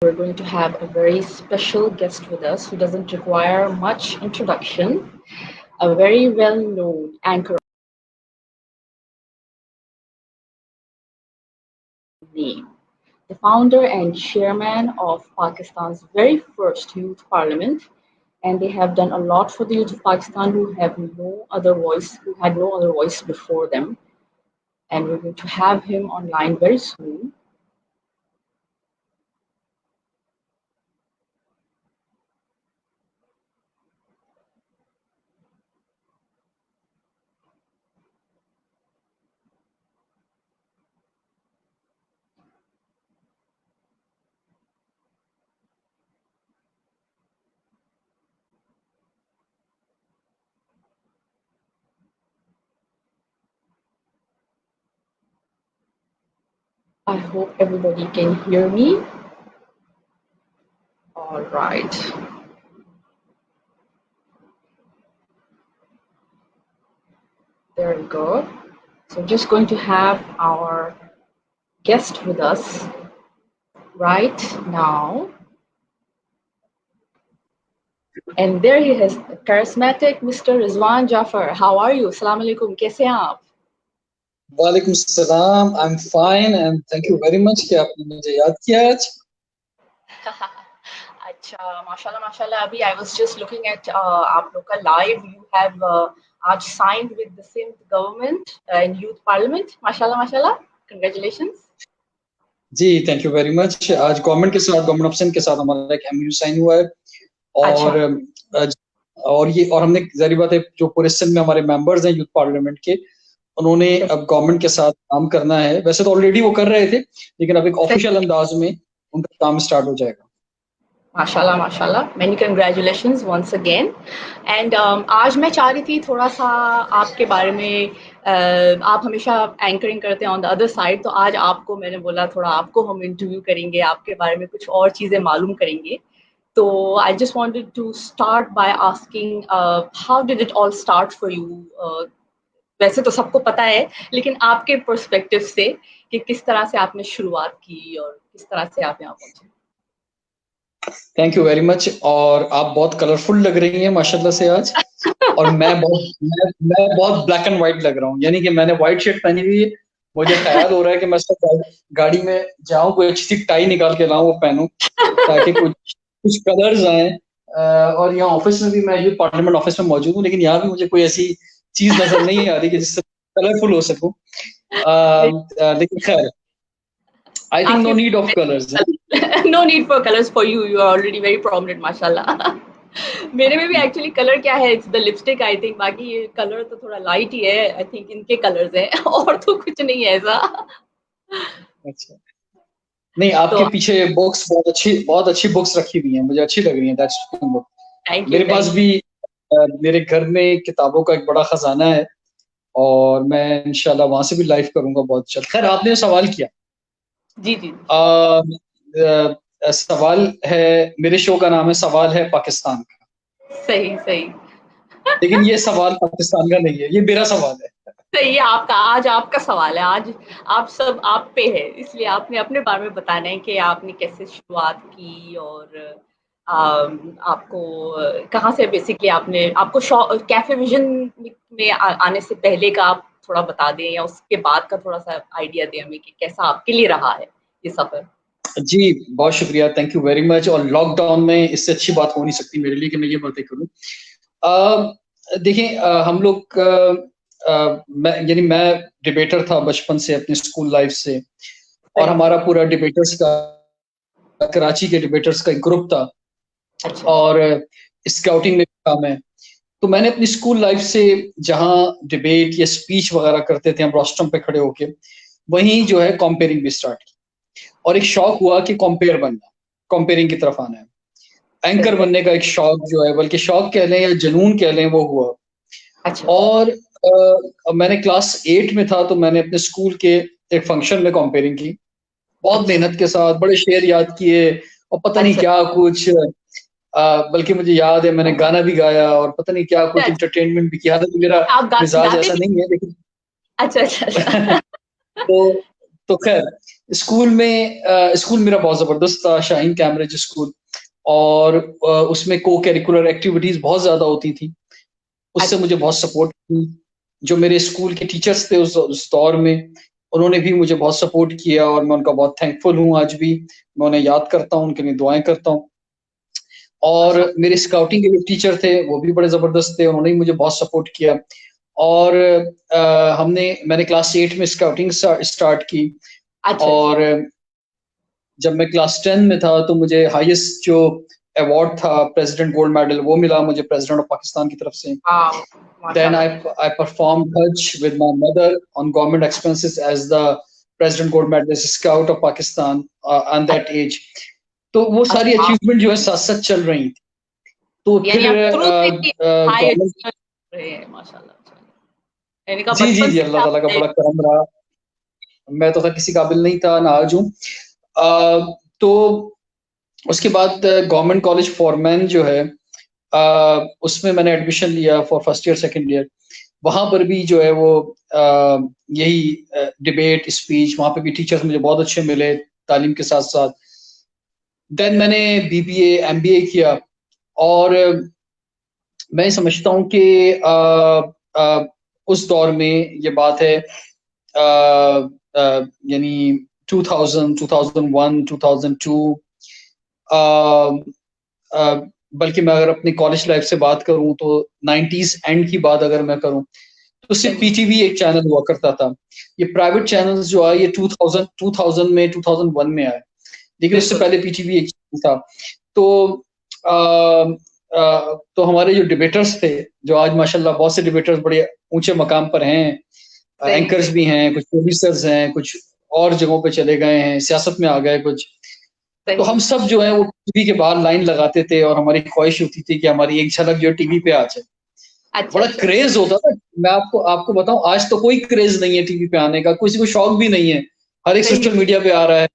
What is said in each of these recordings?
We're going to have a very special guest with us who doesn't require much introduction, a very well known anchor name, the founder and chairman of Pakistan's very first youth parliament. And they have done a lot for the youth of Pakistan who had no other voice before them. And we're going to have him online very soon. I hope everybody can hear me. All right. There we go. So just going to have our guest with us right now. And there he is, charismatic Mr. Rizwan Jafar. How are you? Assalamu alaikum. कैसे हैं आप? वालेकुम सलाम. I'm fine and thank you very much कि आपने मुझे याद किया आज. अच्छा, माशाल्लाह माशाल्लाह. अभी I was just looking at आप लोग का live. You have आज signed with the Sindh government in youth parliament. माशाल्लाह माशाल्लाह. Congratulations. जी थैंक यू वेरी मच. आज गवर्नमेंट ऑफ सिंध के साथ हमारा एक एमयू साइन हुआ है और हमने जारी बात है जो पूरे सिंध में हमारे मेंबर्स हैं यूथ पार्लियामेंट के, उन्होंने अब गवर्नमेंट के साथ काम करना है. वैसे तो ऑलरेडी वो कर रहे थे, लेकिन अब एक ऑफिशियल अंदाज में उनका काम स्टार्ट हो जाएगा. माशाल्लाह माशाल्लाह. Many congratulations once again. And आज मैं चाह रही थी थोड़ा सा आपके बारे में, आप हमेशा एंकरिंग करते हैं ऑन द अदर साइड, तो आज आपको मैंने बोला थोड़ा आपको हम इंटरव्यू करेंगे, आपके बारे में कुछ और चीज़ें मालूम करेंगे. तो I just wanted to start by asking how did it all start for you? वैसे तो सबको पता है, लेकिन आपके पर्सपेक्टिव से कि किस तरह से आपने शुरुआत की और किस तरह से आप यहाँ पहुंचे. Thank you very much. और आप बहुत कलरफुल लग रही हैं माशाल्लाह से आज. और मैं बहुत ब्लैक एंड व्हाइट लग रहा हूँ, यानी कि मैंने व्हाइट शर्ट पहनी हुई है. मुझे ख्याल हो रहा है कि मैं सब गाड़ी में जाऊं, कोई अच्छी सी टाई निकाल के लाऊं, वो पहनूं ताकि कुछ कलर्स आए. और यहाँ ऑफिस में भी मैं यूथ पार्लियामेंट ऑफिस में मौजूद हूँ, लेकिन यहाँ भी मुझे कोई ऐसी चीज नजर नहीं आ रही कि जिससे कलरफुल हो सकूं. लेकिन खैर, I think no need of colors. No need for colors for you. You are already very prominent, माशाल्लाह. मेरे में भी एक्चुअली कलर क्या है, it's the lipstick I think. बाकी ये कलर तो थोड़ा लाइट ही है. आई थिंक इनके कलर्स हैं और तो कुछ नहीं है ऐसा. अच्छा, नहीं आपके पीछे बुक्स बहुत अच्छी बुक्स रखी हुई हैं, मुझे अच्छी लग रही हैं. That's book. मेरे पास भी मेरे घर में किताबों का एक बड़ा खजाना है और मैं इंशाल्लाह वहां से भी लाइव करूंगा बहुत जल्द. खैर, आपने सवाल किया. जी जी. सवाल है, मेरे शो का नाम है सवाल है पाकिस्तान का. सही सही. लेकिन ये सवाल पाकिस्तान का नहीं है, ये मेरा सवाल है. सही है. आज आपका सवाल है. आज आप पे है, इसलिए आपने अपने बारे में बताना है कि आपने कैसे शुरुआत की और आपको कहाँ से बेसिकली आपको कैफे विजन में आने से पहले का आप थोड़ा बता दें, या उसके बाद का थोड़ा सा आइडिया दें हमें कि कैसा आपके लिए रहा है ये सफर. जी बहुत शुक्रिया, थैंक यू वेरी मच. और लॉकडाउन में इससे अच्छी बात हो नहीं सकती मेरे लिए कि मैं ये बातें करूं. देखें, हम लोग मैं डिबेटर था बचपन से, अपने स्कूल लाइफ से. और हमारा पूरा डिबेटर्स का, कराची के डिबेटर्स का एक ग्रुप था. अच्छा. और स्काउटिंग में काम है. तो मैंने अपनी स्कूल लाइफ से जहां डिबेट या स्पीच वगैरह करते थे हम रोस्ट्रम पे खड़े होके, वहीं जो है कंपेयरिंग भी स्टार्ट की. और एक शौक हुआ कि कंपेयरिंग की तरफ आना है. एंकर बनने का एक शौक जो है, बल्कि शौक कह लें या जुनून कह लें, वो हुआ. अच्छा. और मैंने क्लास 8 में था तो मैंने अपने स्कूल के एक फंक्शन में कंपेयरिंग की, बहुत मेहनत के साथ, बड़े शेर याद किए और पता नहीं क्या कुछ. बल्कि मुझे याद है मैंने गाना भी गाया और पता नहीं क्या कुछ एंटरटेनमेंट भी किया था. तो मेरा मिजाज ऐसा नहीं है, लेकिन अच्छा. तो खैर, स्कूल मेरा बहुत जबरदस्त था, शाहीन कैम्ब्रिज स्कूल। और उसमें को करिकुलर एक्टिविटीज बहुत ज्यादा होती थी, उससे अच्छा। मुझे बहुत सपोर्ट की। जो मेरे स्कूल के टीचर्स थे उस दौर में, उन्होंने भी मुझे बहुत सपोर्ट किया और मैं उनका बहुत थैंकफुल हूँ आज भी। मैं उन्हें याद करता हूँ, उनके लिए दुआएं करता हूँ। और माशा मेरे स्काउटिंग के जो टीचर थे वो भी बड़े जबरदस्त थे, उन्होंने भी मुझे बहुत सपोर्ट किया। और मैंने क्लास 8 में स्काउटिंग स्टार्ट की। अच्छा जी। और जब मैं क्लास 10 में था तो मुझे हाईएस्ट जो अवार्ड था, प्रेसिडेंट गोल्ड मेडल, वो मिला मुझे प्रेसिडेंट ऑफ पाकिस्तान की तरफ से। वाओ, Then माशाल्लाह। I performed Hajj with my mother on government expenses as the President Gold Medalist Scout of Pakistan on that age. तो वो सारी अच्छा, अचीवमेंट जो है साथ साथ चल रही थी। तो यानी फिर आप शुरू से ही हाई गवर्नमेंट, अचीवर रहे हैं, माशाल्लाह। मैंने कहा जी जी बचपन जी, से ही अल्लाह ताला का आप। बड़ा करम रहा। मैं तो था किसी काबिल नहीं था, ना आज हूँ। तो उसके बाद गवर्नमेंट कॉलेज फॉरमैन जो है, उसमें मैंने एडमिशन लिया for first year second year. वहां पर भी जो है वो यही डिबेट स्पीच, वहां पे भी टीचर्स मुझे बहुत अच्छे मिले तालीम के साथ साथ। देन मैंने बीबीए एमबीए किया। और मैं समझता हूँ कि उस दौर में ये बात है, यानी 2000 2001 2002, बल्कि मैं अगर अपनी कॉलेज लाइफ से बात करूं तो 90s एंड की बात अगर मैं करूं तो सिर्फ सही। पीटीवी एक चैनल हुआ करता था। ये प्राइवेट चैनल्स जो आए ये 2000 में 2001 में आए, लेकिन उससे बिल्कुल। पहले पीटीवी एक चैनल था। तो आ, तो हमारे जो डिबेटर्स थे, जो आज माशाल्लाह बहुत से डिबेटर्स बड़े ऊंचे मकाम पर हैं, सही, एंकर्स सही, भी हैं, कुछ प्रोड्यूसर्स हैं, कुछ और जगहों पे चले गए हैं, सियासत में आ गए कुछ। तो सही। हम सब जो है वो टीवी के बाहर लाइन लगाते थे और हमारी ख्वाहिश होती थी कि हमारी एक झलक जो टीवी पे आ जाए। अच्छा, बड़ा अच्छा। क्रेज होता था। मैं आपको आपको बताऊं, आज तो कोई क्रेज नहीं है टीवी पे आने का, किसी को शौक भी नहीं है। हर एक सही, सोशल मीडिया पे आ रहा है।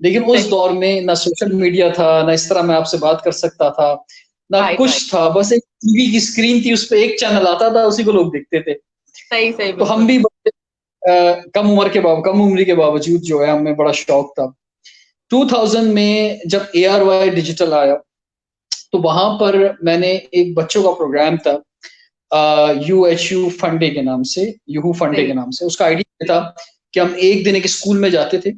लेकिन उस सही। दौर में ना सोशल मीडिया था, ना इस तरह मैं आपसे बात कर सकता था, ना राइट, राइट। कुछ था। बस एक टीवी की स्क्रीन थी, उस पे एक चैनल आता था, उसी को लोग देखते थे। सही, सही, तो हम बिल्कुल। भी कम उम्र के बावजूद जो है हमें बड़ा शौक था। 2000 में जब ARY डिजिटल आया तो वहां पर मैंने एक बच्चों का प्रोग्राम था, UHU फंडे के नाम से, यूहू फंडे सही। के नाम से। उसका आइडिया था कि हम एक दिन एक स्कूल में जाते थे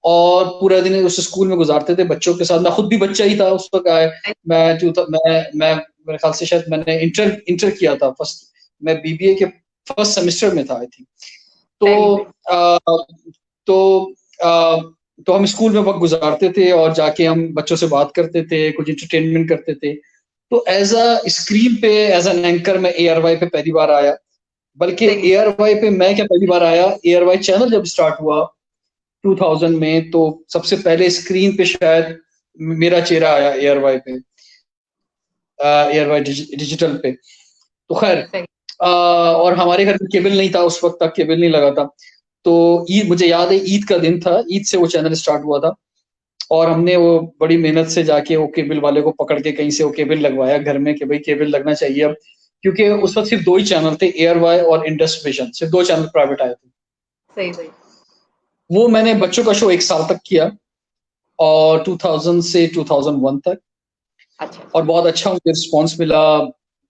और पूरा दिन उस स्कूल में गुजारते थे बच्चों के साथ। मैं खुद भी बच्चा ही था उस वक्त। सही, मैं मेरे ख्याल से शायद मैंने इंटर इंटर किया था फर्स्ट। मैं बीबीए के फर्स्ट सेमेस्टर में था आई थिंक। तो सही, सही। आ, तो आ, तो हम स्कूल में वक्त गुजारते थे और जाके हम बच्चों से बात करते थे, कुछ इंटरटेनमेंट करते थे। तो एज अ स्क्रीन पे एज एन एंकर मैं ARY पे पहली बार आया। बल्कि सही। ARY पे मैं क्या पहली बार आया, ARY चैनल जब स्टार्ट हुआ 2000 में, तो सबसे पहले स्क्रीन पे शायद मेरा चेहरा आया ARY पे, ARY डिजिटल पे। तो खैर, सही। और हमारे घर में केबल नहीं था उस वक्त, तक केबल नहीं लगा था। तो ईद, मुझे याद है ईद का दिन था, ईद से वो चैनल स्टार्ट हुआ था। और हमने वो बड़ी मेहनत से जाके वो केबल वाले को पकड़ के कहीं से वो केबल लगवाया घर में कि भाई केबल लगना चाहिए अब। क्योंकि उस वक्त सिर्फ दो ही चैनल थे, ARY और इंडस विजन, सिर्फ दो चैनल प्राइवेट आए थे। सही, सही। वो मैंने बच्चों का शो एक साल तक किया, और 2000 से 2001 तक। अच्छा, और अच्छा। बहुत अच्छा मुझे रिस्पॉन्स मिला।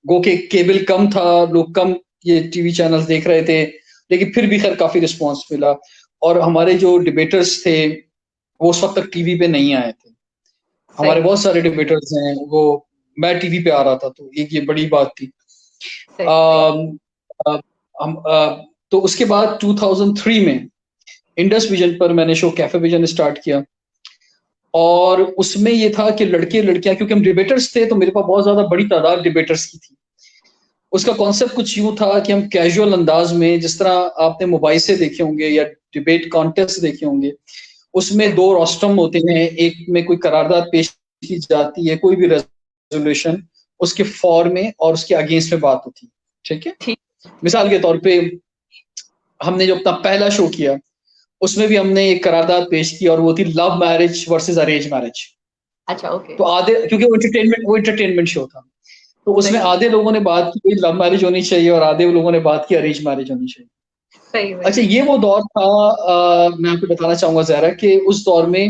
गो के केबल कम था, लोग कम ये टीवी चैनल्स देख रहे थे, लेकिन फिर भी खैर काफी रिस्पॉन्स मिला। और हमारे जो डिबेटर्स थे वो उस वक्त तक टीवी पे नहीं आए थे। हमारे सही, बहुत सारे डिबेटर्स हैं वो, मैं टीवी पे आ रहा था, तो एक ये बड़ी बात थी। सही, सही। अम, अ, हम तो उसके बाद 2003 में इंडस विजन पर मैंने शो कैफे विजन स्टार्ट किया। और उसमें ये था कि लड़के लड़कियां, क्योंकि हम डिबेटर्स थे तो मेरे पास बहुत ज्यादा बड़ी तादाद डिबेटर्स की थी। उसका कॉन्सेप्ट कुछ यूं था कि हम कैजुअल अंदाज में, जिस तरह आपने मोबाइल से देखे होंगे या डिबेट कॉन्टेस्ट देखे होंगे, उसमें सही। दो रोस्टम होते हैं, एक में कोई करारदाद पेश की जाती है, कोई भी रेजोल्यूशन, उसके फॉर में और उसके अगेंस्ट में बात होती है। ठीक है। ठीक। मिसाल के तौर पे हमने जो अपना पहला शो किया उसमें भी हमने एक करारदाद पेश की और वो थी love marriage versus arrange marriage. अच्छा, ओके। तो आधे, क्योंकि वो इंटरटेनमेंट शो था, तो उसमें सही। आधे लोगों ने बात की लव मैरिज होनी चाहिए और आधे लोगों ने बात की अरेंज मैरिज होनी चाहिए। सही वही। अच्छा, ये वो दौर था, मैं आपको बताना चाहूंगा ज़हरा कि उस दौर में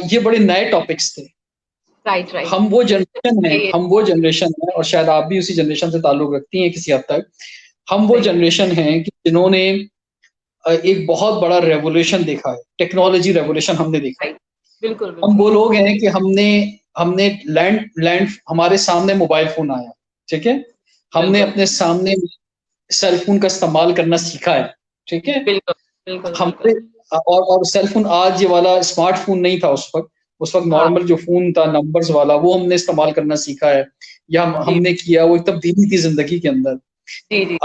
ये बड़े नए टॉपिक्स थे। Right right. हम वो जनरेशन हैं, ये हम वो जनरेशन हैं, और शायद आप भी उसी जनरेशन से ताल्लुक रखती हैं किसी हद तक। हम वो सही जनरेशन हैं कि जिन्होंने एक बहुत बड़ा रेवोल्यूशन देखा है, टेक्नोलॉजी रेवोल्यूशन हमने देखा है। राइट। बिल्कुल हम बिल्कुल। वो लोग हैं कि हमने हमने लैंड लैंड हमारे सामने मोबाइल फ़ोन आया, ठीक है? हमने बिल्कुल अपने सामने सेल फ़ोन का इस्तेमाल करना सीखा है, ठीक है? बिल्कुल बिल्कुल हमने बिल्कुल। और सेल फ़ोन आज ये वाला स्मार्टफ़ोन नहीं था उस वक़्त हाँ। नॉर्मल जो फ़ोन था नंबर्स वाला वो हमने इस्तेमाल करना सीखा है, या जी हमने किया, वो एक तब्दीली थी ज़िंदगी के अंदर। जी जी जी।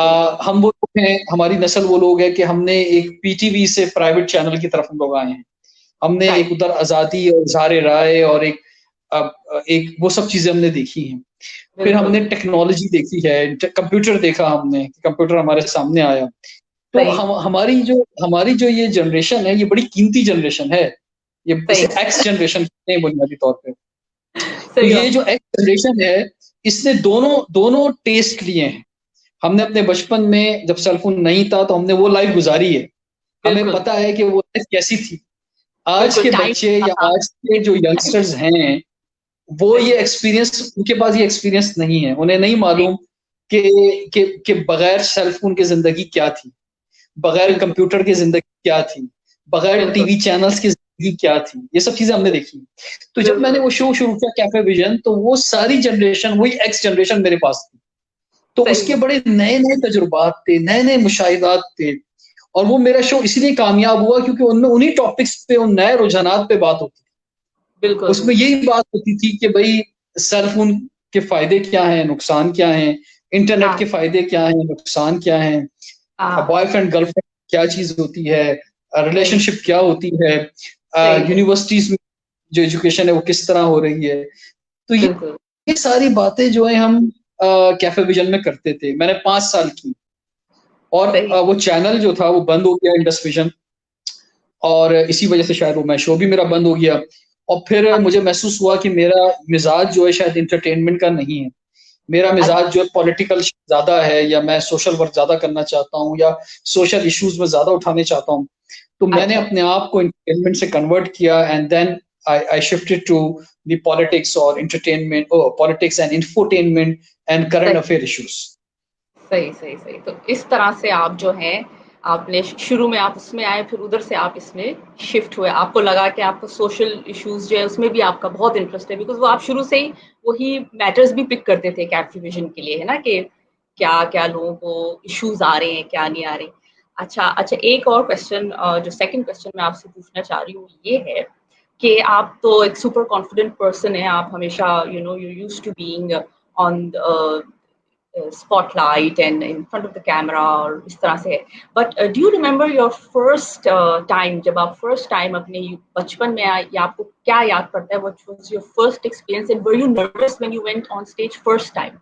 हम वो लोग हैं, हमारी नस्ल वो लोग हैं कि हमने एक पीटीवी से प्राइवेट चैनल की तरफ हम लोग आए हैं। हमने एक राइट। उधर आज़ादी और इज़हार-ए-राय और एक वो सब चीज़ें हमने देखी हैं। फिर बिल्कुल। हमने टेक्नोलॉजी देखी है, कंप्यूटर देखा हमने, कंप्यूटर हमारे सामने आया। तो सही हमारी जो ये जनरेशन है, ये बड़ी कीमती जनरेशन है। ये इसे सही एक्स जनरेशन कहते हैं बुनियादी तौर पे। तो सही ये बात। जो एक्स जनरेशन है, इसने दोनों दोनों टेस्ट लिए हैं। हमने अपने बचपन में जब सेल फ़ोन नहीं था, तो हमने वो लाइफ़ गुज़ारी है। हमें बिल्कुल पता है कि वो लाइफ़ कैसी थी। आज बिल्कुल के टाइम। बच्चे या हाँ। आज के जो यंगस्टर्स हैं, वो सही। ये एक्सपीरियंस उनके पास ये एक्सपीरियंस नहीं है। उन्हें नहीं जी। मालूम कि कि बगैर सेल फ़ोन की ज़िंदगी क्या थी, बगैर बिल्कुल कंप्यूटर की ज़िंदगी क्या थी, बगैर बिल्कुल टीवी चैनल्स की ज़िंदगी क्या थी। ये सब चीज़ें हमने देखी। तो जब मैंने बिल्कुल। वो शो शुरू किया कैफ़े विज़न, तो वो सारी जनरेशन, वही एक्स जनरेशन मेरे पास थी। तो सही उसके है। बड़े नए-नए तजुर्बात थे, नए-नए मुशाहिदात थे, और वो मेरा शो इसलिए कामयाब हुआ क्योंकि उनमें उन्हीं टॉपिक्स पे, उन नए रुझानात पे बात होती थी। बिल्कुल उसमें बिल्कुल। यही बात होती थी कि भई सेल फ़ोन के फ़ायदे क्या हैं, नुकसान क्या हैं, इंटरनेट हाँ के फ़ायदे क्या हैं, नुकसान क्या हैं, हाँ। बॉयफ्रेंड गर्लफ्रेंड क्या चीज़ होती है, सही रिलेशनशिप क्या होती है, सही सही। यूनिवर्सिटीज़ में जो एजुकेशन है वो किस तरह हो रही है। तो बिल्कुल। ये सारी बातें जो है हम कैफ़े विज़न में करते थे। मैंने 5 साल की, और सही। वो चैनल जो था वो बंद हो गया, इंडस विज़न, और इसी वज़ह से शायद वो मैं शो भी मेरा बंद हो गया। और फिर हाँ। मुझे महसूस हुआ कि मेरा मिज़ाज जो है शायद एंटरटेनमेंट का नहीं है। मेरा अच्छा। मिज़ाज जो है पॉलिटिकल ज़्यादा है, या मैं सोशल वर्क ज़्यादा करना चाहता हूँ, या सोशल इश्यूज़ में ज़्यादा उठाने चाहता हूँ। तो मैंने अच्छा। अपने आप को एंटरटेनमेंट से कन्वर्ट किया, and then I shifted to the politics और entertainment, politics and infotainment and current सही अफेयर इश्यूज़। सही सही सही। तो इस तरह से आप जो है आपने शुरू में आप उसमें आए, फिर उधर से आप इसमें शिफ्ट हुए। आपको लगा कि आपको सोशल इश्यूज जो है उसमें भी आपका बहुत इंटरेस्ट है, बिकॉज वो आप शुरू से ही वही मैटर्स भी पिक करते थे कैप्टिविजन के लिए, है ना? कि क्या क्या लोगों को इश्यूज आ रहे हैं, क्या नहीं आ रहे। अच्छा अच्छा, एक और क्वेश्चन, जो सेकंड क्वेश्चन मैं आपसे पूछना चाह रही हूँ ये है कि आप तो एक सुपर कॉन्फिडेंट पर्सन है, आप हमेशा you used to being on spotlight and in front of the camera और इस तरह से है। But do you remember your first time, जब आप फर्स्ट टाइम अपने बचपन में आए, या आपको क्या याद पड़ता है, what was your first experience and were you nervous when you went on stage first time?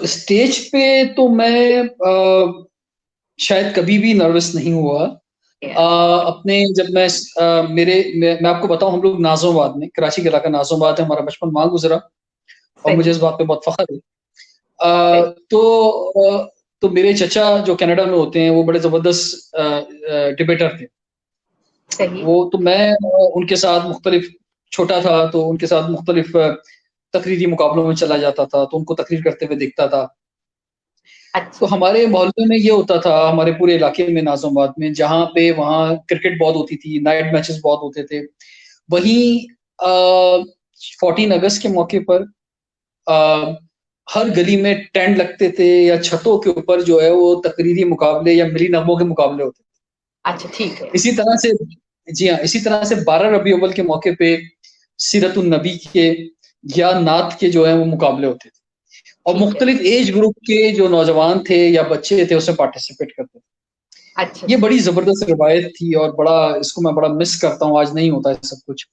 Stage पे तो मैं शायद कभी भी नर्वस नहीं हुआ। अपने जब मैं आपको बताऊँ, हम लोग नाज़िमाबाद में, कराची का इलाका नाज़िमाबाद है, हमारा बचपन वहाँ गुज़रा, और सही मुझे इस बात पे बहुत फ़ख्र है। सही तो मेरे चचा जो कनाडा में होते हैं, वो बड़े ज़बरदस्त डिबेटर थे। सही। वो तो मैं उनके साथ मुख्तलिफ, छोटा था तो उनके साथ मुख्तलिफ तकरीरी मुकाबलों में चला जाता था, तो उनको तकरीर करते हुए देखता था। तो अच्छा। हमारे मोहल्ले में ये होता था, हमारे पूरे इलाके में नाज़िमाबाद में, जहाँ पे वहाँ क्रिकेट बहुत होती थी, नाइट मैचेस बहुत होते थे। वहीं 14 अगस्त के मौके पर अ, हर गली में टेंट लगते थे, या छतों के ऊपर जो है वो तकरीरी मुकाबले या मिली नगमों के मुकाबले होते थे। अच्छा ठीक है। इसी तरह से, जी हाँ, इसी तरह से 12 रबी अव्वल के मौके पे सीरतुन नबी के या नात के जो है वो मुकाबले होते थे, और ठीक है। मुख्तलिफ एज ग्रुप के जो नौजवान थे या बच्चे थे उसमें पार्टिसिपेट करते थे। अच्छा ये अच्छा। बड़ी ज़बरदस्त रिवायत थी, और इसको मैं बड़ा मिस करता हूँ, आज नहीं होता है सब कुछ।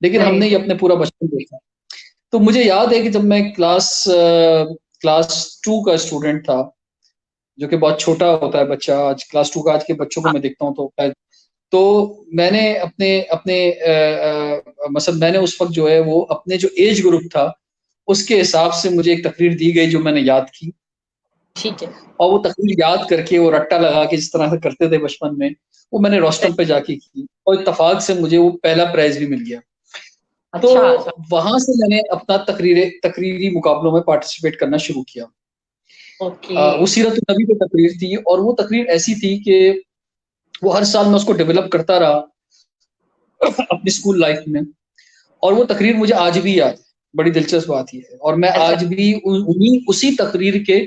लेकिन सही हमने ये सही। अपने पूरा बचपन देखा। तो मुझे याद है कि जब मैं क्लास 2 का स्टूडेंट था, जो कि बहुत छोटा होता है बच्चा, आज क्लास 2 का आज के बच्चों को हाँ। मैं देखता हूँ, तो मैंने अपने अपने मतलब मैंने उस वक़्त जो है वो अपने जो एज ग्रुप था, उसके हिसाब से मुझे एक तकरीर दी गई जो मैंने याद की, ठीक है। और वो तकरीर याद करके वो रट्टा लगा के जिस तरह से करते थे बचपन में, वो मैंने रोस्टर पे जाके की, और इत्तेफाक से मुझे वो पहला प्राइज भी मिल गया। तो अच्छा अच्छा। वहां से मैंने अपना तकरीरी मुकाबलों में पार्टिसिपेट करना शुरू किया। ओके। वो सीरत नबी पे तकरीर थी, और वो तकरीर ऐसी थी कि वो हर साल मैं उसको डेवलप करता रहा अपनी स्कूल लाइफ में, और वो तकरीर मुझे आज भी याद है। बड़ी दिलचस्प बात ये है, और मैं अच्छा। आज भी उन्हीं उसी तकरीर के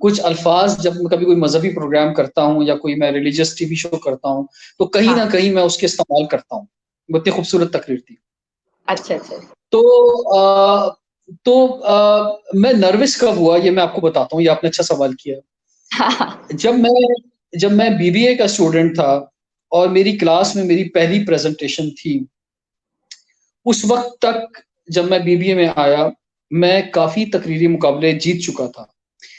कुछ अल्फाज जब मैं कभी कोई मजहबी प्रोग्राम करता हूँ या कोई मैं रिलीजियस टीवी शो करता हूँ, तो कहीं ना हाँ। कहीं मैं उसके इस्तेमाल करता हूँ। वो इतनी खूबसूरत तकरीर थी। अच्छा अच्छा। तो मैं नर्वस कब हुआ ये मैं आपको बताता हूँ, ये आपने अच्छा सवाल किया। हाँ। जब मैं बीबीए का स्टूडेंट था, और मेरी क्लास में मेरी पहली प्रेजेंटेशन थी, उस वक्त तक जब मैं बीबीए में आया, मैं काफी तकरीरी मुकाबले जीत चुका था।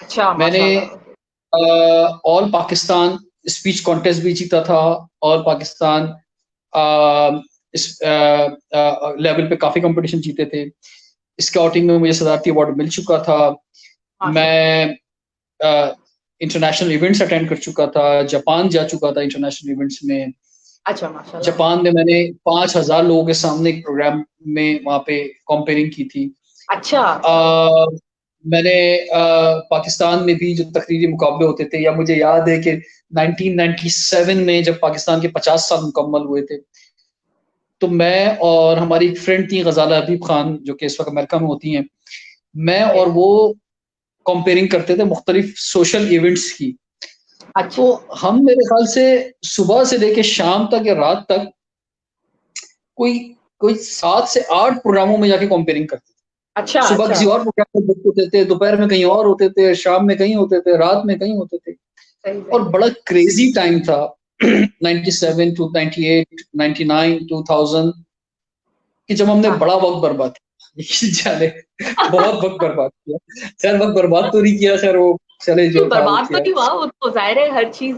अच्छा मैंने माशाल्लाह। ऑल पाकिस्तान स्पीच कॉन्टेस्ट भी जीता था, ऑल पाकिस्तान इस लेवल पे काफी कंपटीशन जीते थे। स्काउटिंग में मुझे सदारती अवार्ड मिल चुका था। माशाल्लाह। मैं इंटरनेशनल इवेंट्स अटेंड कर चुका था, जापान जा चुका था इंटरनेशनल इवेंट्स में। अच्छा माशाल्लाह। जापान में मैंने 5,000 लोगों के सामने एक प्रोग्राम में वहाँ पे कॉम्पेयरिंग की थी। अच्छा। अ, मैंने पाकिस्तान में भी जो तकरीरी मुकाबले होते थे, या मुझे याद है कि 1997 में जब पाकिस्तान के 50 साल मुकम्मल हुए थे, तो मैं और हमारी एक फ्रेंड थी गजाला हबीब खान, जो कि इस वक्त अमेरिका में होती हैं, मैं और वो कंपेयरिंग करते थे मुख्तलिफ सोशल इवेंट्स की। अच्छा तो हम मेरे ख्याल से सुबह से लेके शाम तक या रात तक कोई कोई 7 से 8 प्रोग्रामों में जाके कंपेयरिंग करते थे। अच्छा। सुबह अच्छा। किसी और प्रोग्राम में बुक होते थे, दोपहर में कहीं और होते थे, शाम में कहीं होते थे, रात में कहीं होते थे, सही और सही। बड़ा क्रेजी टाइम था 97 टू 98 99 2000, कि जब हमने हाँ। बड़ा वक्त बर्बाद किया जाने, बहुत वक्त बर्बाद किया। खैर वक्त बर्बाद तो नहीं किया, खैर वो चले जो था वो बर्बाद तो किया। नहीं हुआ, वो तो ज़ाहिर है हर चीज़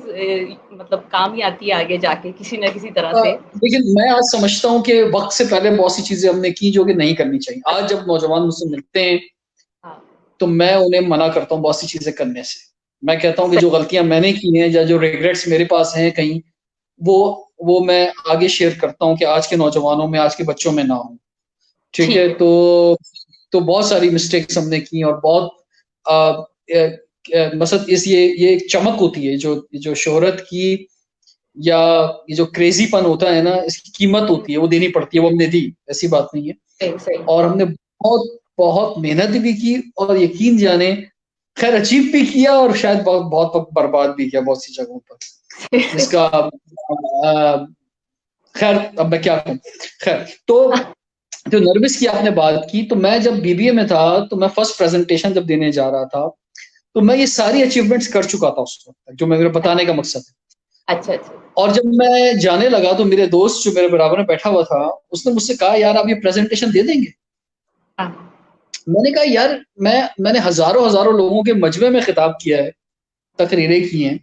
मतलब काम ही आती है आगे जाके किसी न किसी तरह से। लेकिन मैं आज समझता हूँ कि वक्त से पहले बहुत सी चीजें हमने की जो कि नहीं करनी चाहिए। आज जब नौजवान मुझसे मिलते हैं, हाँ। तो मैं उन्हें मना करता हूँ बहुत सी चीजें करने से। मैं कहता हूँ कि जो सही। गलतियां मैंने की हैं या जो रिग्रेट्स मेरे पास हैं कहीं, वो वो मैं आगे शेयर करता हूँ कि आज के नौजवानों में, आज के बच्चों में ना हो। ठीक है, ठीक है। तो बहुत सारी मिस्टेक्स हमने की, और बहुत मसद इस ये एक चमक होती है, जो शोहरत की, या ये जो क्रेजीपन होता है ना, इसकी कीमत होती है, वो देनी पड़ती है, वो हमने दी, ऐसी बात नहीं है। सही सही। और हमने बहुत बहुत मेहनत भी की, और यकीन जाने खैर अचीव भी किया, और शायद बहुत बहुत वक्त बर्बाद भी किया बहुत सी जगहों पर, जिसका खैर अब मैं क्या कहूँ। खैर तो जो नर्वस की आपने बात की, तो मैं जब बीबीए में था, तो मैं फर्स्ट प्रेजेंटेशन जब देने जा रहा था, तो मैं ये सारी अचीवमेंट्स कर चुका था उस वक्त तक, जो मैं मेरे बताने का मकसद है। अच्छा अच्छा। और जब मैं जाने लगा, तो मेरे दोस्त जो मेरे बराबर में बैठा हुआ था, उसने मुझसे कहा, यार आप ये प्रेजेंटेशन दे देंगे? हाँ। मैंने कहा, यार मैंने हजारों हजारों लोगों के मजमे में खिताब किया है, तकरीरें की हैं,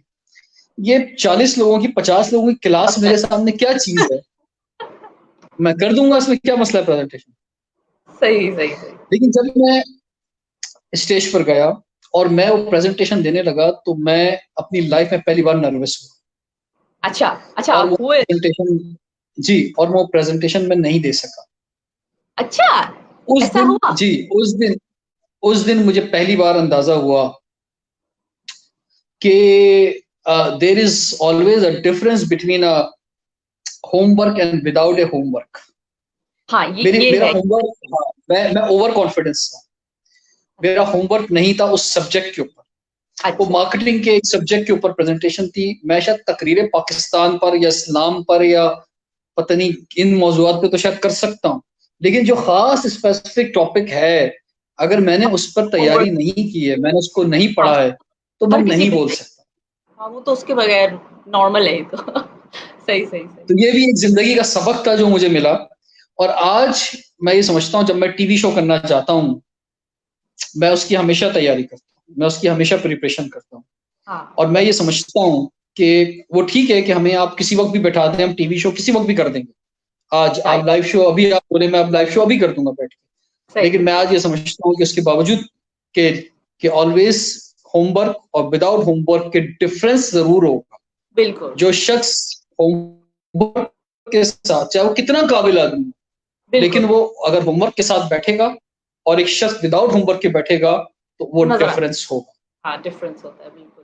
ये 40 लोगों की 50 लोगों की क्लास मेरे सामने क्या चीज है, मैं कर दूंगा, इसमें क्या मसला है प्रेजेंटेशन। सही सही सही। लेकिन जब मैं स्टेज पर गया और मैं वो प्रेजेंटेशन देने लगा, तो मैं अपनी लाइफ में पहली बार नर्वस हुआ, अच्छा अच्छा, और आप हुए? और मैं वो प्रेजेंटेशन में नहीं दे सका। अच्छा, उस ऐसा दिन हुआ? जी उस दिन मुझे पहली बार अंदाजा हुआ कि there is always a difference between a homework and without A homework. हाँ, मेरी ये मेरा है। होमवर्क, हाँ, मैं ओवर कॉन्फिडेंस था, मेरा होमवर्क नहीं था उस सब्जेक्ट के ऊपर। वो अच्छा। मार्केटिंग के एक सब्जेक्ट के ऊपर प्रेजेंटेशन थी। मैं शायद तकरीरें पाकिस्तान पर या इस्लाम पर या पता नहीं इन मौजूआत पे तो शायद कर सकता हूँ, लेकिन जो खास स्पेसिफिक टॉपिक है, अगर मैंने उस पर होमवर्क। तैयारी नहीं की है, मैंने उसको नहीं हाँ, पढ़ा है, तो मैं हर किसी नहीं को बोल नहीं। सकता। हाँ, वो तो उसके बगैर नॉर्मल है ये तो। सही सही सही। तो ये भी एक जिंदगी का सबक था जो मुझे मिला। और आज मैं ये समझता हूँ, जब मैं टीवी शो करना चाहता हूँ, मैं उसकी हमेशा तैयारी करता हूँ, मैं उसकी हमेशा प्रिपरेशन करता हूँ। हाँ और मैं ये समझता हूँ कि वो ठीक है कि हमें आप किसी वक्त भी बैठा दें, हम टीवी शो किसी वक्त भी कर देंगे। आज राइट। आप लाइव शो, अभी आप बोले, मैं अब लाइव शो अभी कर दूंगा बैठ के। लेकिन मैं आज ये समझता हूँ कि उसके बावजूद कि ऑलवेज होमवर्क और विदाउट होमवर्क के डिफरेंस जरूर होगा। बिल्कुल जो शख्स होमवर्क के साथ, चाहे वो कितना काबिल आदमी, लेकिन वो अगर होमवर्क के साथ बैठेगा और एक शख्स विदाउट होमवर्क के बैठेगा तो वो डिफरेंस होगा। हाँ, डिफरेंस होता है बिल्कुल।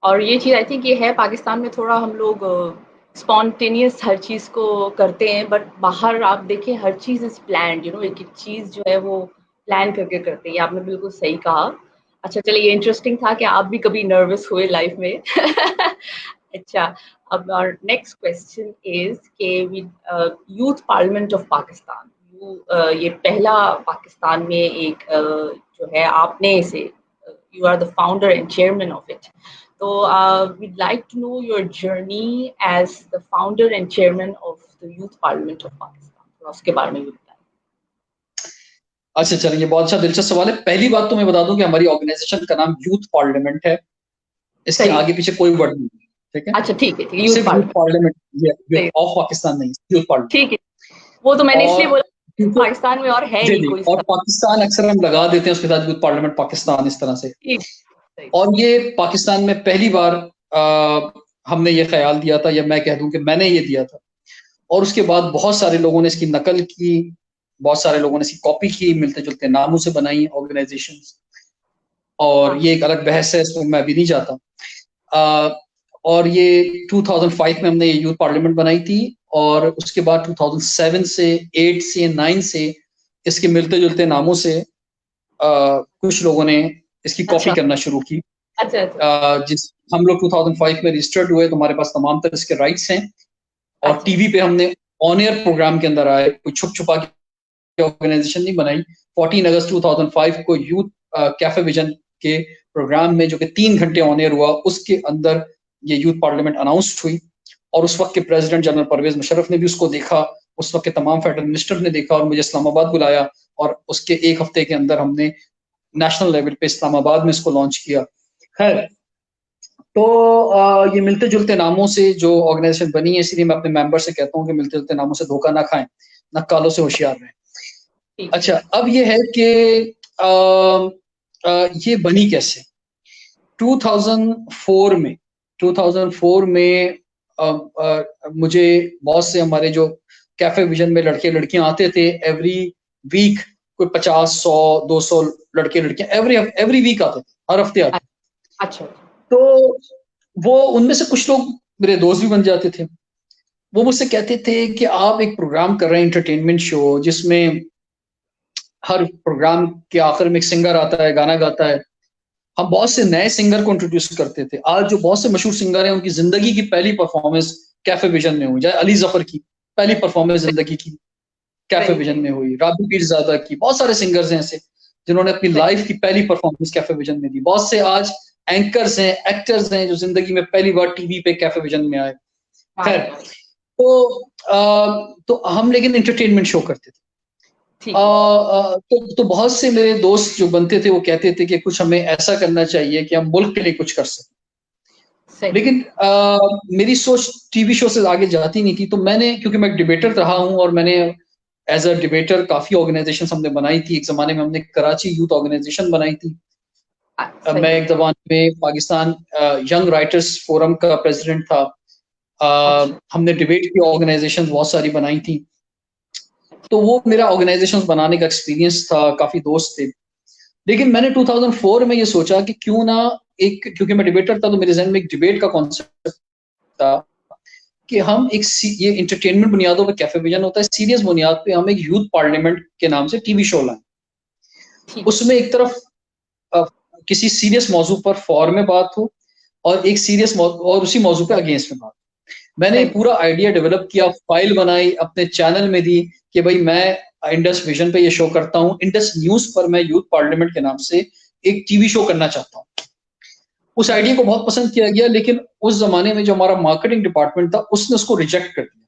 और ये चीज़ आई थिंक ये है पाकिस्तान में, थोड़ा हम लोग स्पॉन्टेनियस हर चीज़ को करते हैं, बट बाहर आप देखें हर चीज़ इज़ प्लान्ड, एक-एक चीज़ जो है वो प्लान करके करते हैं। ये आपने बिल्कुल सही कहा। अच्छा, चलिए, ये इंटरेस्टिंग था कि आप भी कभी नर्वस हुए लाइफ में। अच्छा, अब आवर नेक्स्ट क्वेश्चन इज़ कि यूथ पार्लियामेंट ऑफ पाकिस्तान, ये पहला पाकिस्तान में एक जो है, आपने इसे, you are the founder and chairman of it. So we'd like to know your journey as the founder and chairman of the Youth Parliament of Pakistan. तो उसके बारे में भी बताएं। अच्छा, चलिए, बहुत अच्छा दिलचस्प सवाल है। पहली बात तो मैं बता दूं कि हमारी ऑर्गेनाइजेशन का नाम यूथ पार्लियामेंट है। इसके आगे पीछे कोई वर्ड नहीं है, ठीक है? अच्छा, ठीक है, यूथ पार्लियामेंट ऑफ पाकिस्तान नहीं, यूथ पार्लियामेंट। ठीक है, वो तो मैंने इसलिए बोला पाकिस्तान में और है नहीं कोई। और पाकिस्तान अक्सर हम लगा देते हैं उसके साथ, यूथ पार्लियामेंट पाकिस्तान इस तरह से। और ये पाकिस्तान में पहली बार हमने ये ख्याल दिया था, या मैं कह दूं कि मैंने ये दिया था, और उसके बाद बहुत सारे लोगों ने इसकी नकल की, बहुत सारे लोगों ने इसकी कॉपी की, मिलते जुलते नामों से बनाई ऑर्गेनाइजेशंस, और ये एक अलग बहस है, इसमें मैं भी नहीं जाता। और ये 2005 में हमने ये यूथ पार्लियामेंट बनाई थी, और उसके बाद 2007 से 8 से 9 से इसके मिलते जुलते नामों से कुछ लोगों ने इसकी कॉपी करना शुरू की। जिस हम लोग 2005 में रजिस्टर्ड हुए तो हमारे पास तमाम तरह के राइट्स हैं, और टीवी पे हमने ऑन एयर प्रोग्राम के अंदर आए, कोई छुप छुपा के ऑर्गेनाइजेशन नहीं बनाई। 14 अगस्त 2005 को यूथ कैफे विजन के प्रोग्राम में, जो कि 3 घंटे ऑन एयर हुआ, उसके अंदर ये यूथ पार्लियामेंट अनाउंस्ड हुई, और उस वक्त के प्रेसिडेंट जनरल परवेज मुशर्रफ ने भी उसको देखा, उस वक्त के तमाम फेडरल मिनिस्टर ने देखा, और मुझे इस्लामाबाद बुलाया, और उसके एक हफ्ते के अंदर हमने नेशनल लेवल पे इस्लामाबाद में इसको लॉन्च किया। खैर, तो ये मिलते जुलते नामों से जो ऑर्गेनाइजेशन बनी है, इसलिए मैं अपने मेंबर से कहता हूँ कि मिलते जुलते नामों से धोखा ना खाएं, नक्कालों से होशियार रहें। अच्छा, अब ये है कि ये बनी कैसे। 2004 में मुझे बहुत से हमारे जो कैफे विजन में लड़के लड़कियां आते थे, एवरी वीक कोई 50, 100, 200 लड़के लड़कियां एवरी वीक आते थे, हर हफ्ते आते थे। अच्छा, तो वो उनमें से कुछ लोग मेरे दोस्त भी बन जाते थे। वो मुझसे कहते थे कि आप एक प्रोग्राम कर रहे हैं, एंटरटेनमेंट शो, जिसमें हर प्रोग्राम के आखिर में एक सिंगर आता है, गाना गाता है। हम बहुत से नए सिंगर को इंट्रोड्यूस करते थे। आज जो बहुत से मशहूर सिंगर हैं, उनकी जिंदगी की पहली परफॉर्मेंस कैफे विजन में हुई। जैसे अली जफर की पहली परफॉर्मेंस जिंदगी की कैफे विजन में हुई, राबी पीरजादा की, बहुत सारे सिंगर्स हैं ऐसे जिन्होंने अपनी लाइफ की पहली परफॉर्मेंस कैफे विजन में दी। बहुत से आज एंकर्स हैं, एक्टर्स हैं, जो जिंदगी में पहली बार टीवी पे कैफे विजन में आए। खैर, तो हम लेकिन एंटरटेनमेंट शो करते थे। तो बहुत से मेरे दोस्त जो बनते थे वो कहते थे कि कुछ हमें ऐसा करना चाहिए कि हम मुल्क के लिए कुछ कर सकें। लेकिन मेरी सोच टीवी शो से आगे जाती नहीं थी। तो मैंने, क्योंकि मैं डिबेटर रहा हूं और मैंने एज अ डिबेटर काफी ऑर्गेनाइजेशन हमने बनाई थी। एक जमाने में हमने कराची यूथ ऑर्गेनाइजेशन बनाई थी। मैं एक जमाने में पाकिस्तान यंग राइटर्स फोरम का प्रेसिडेंट था। हमने डिबेट की ऑर्गेनाइजेशन बहुत सारी बनाई थी। तो वो मेरा ऑर्गेनाइजेशन बनाने का एक्सपीरियंस था, काफी दोस्त थे। लेकिन मैंने 2004 में ये सोचा कि क्यों ना क्योंकि मैं डिबेटर था, तो मेरे जहन में एक डिबेट का कॉन्सेप्ट था कि हम ये एंटरटेनमेंट बुनियादों पे कैफे विजन होता है, सीरियस बुनियाद पे हम एक यूथ पार्लियामेंट के नाम से टीवी शो लाएं। उसमें एक तरफ किसी सीरियस मौजू पर फॉर में बात हो, और एक सीरियस और उसी मौजू पे अगेंस्ट में बात। मैंने पूरा आइडिया डेवलप किया, फाइल बनाई, अपने चैनल में दी कि भाई मैं इंडस विजन पे ये शो करता हूँ, इंडस न्यूज पर मैं यूथ पार्लियामेंट के नाम से एक टीवी शो करना चाहता हूँ। उस आइडिया को बहुत पसंद किया गया, लेकिन उस जमाने में जो हमारा मार्केटिंग डिपार्टमेंट था, उसने उसको रिजेक्ट कर दिया।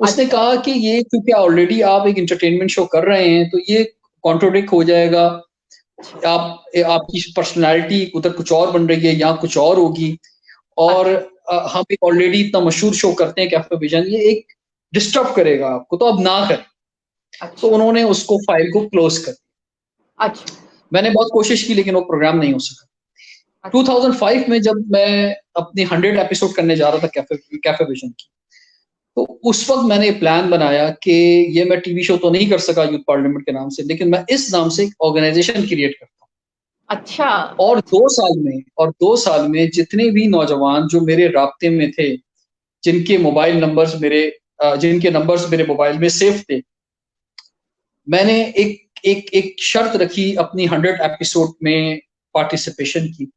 उसने कहा कि ये क्योंकि ऑलरेडी आप एक एंटरटेनमेंट शो कर रहे हैं, तो ये कॉन्ट्रोडिक्ट हो जाएगा। आपकी पर्सनैलिटी उधर कुछ और बन रही है, यहाँ कुछ और होगी, और हम एक ऑलरेडी इतना मशहूर शो करते हैं कैफे विजन, ये एक डिस्टर्ब करेगा आपको, तो अब ना करें। तो उन्होंने उसको फाइल को क्लोज कर दिया। अच्छा। मैंने बहुत कोशिश की लेकिन वो प्रोग्राम नहीं हो सका। अच्छा। 2005 में जब मैं अपनी 100 एपिसोड करने जा रहा था कैफे विजन की, तो उस वक्त मैंने प्लान बनाया कि ये मैं टीवी शो तो नहीं कर सका यूथ पार्लियामेंट के नाम से, लेकिन मैं इस नाम से एक ऑर्गेनाइजेशन क्रिएट करता हूँ। अच्छा। और अच्छा। 2 साल में जितने भी नौजवान जो मेरे राब्ते में थे, जिनके नंबर्स मेरे मोबाइल में सेव थे, मैंने एक एक एक शर्त रखी अपनी 100 एपिसोड में पार्टिसिपेशन की,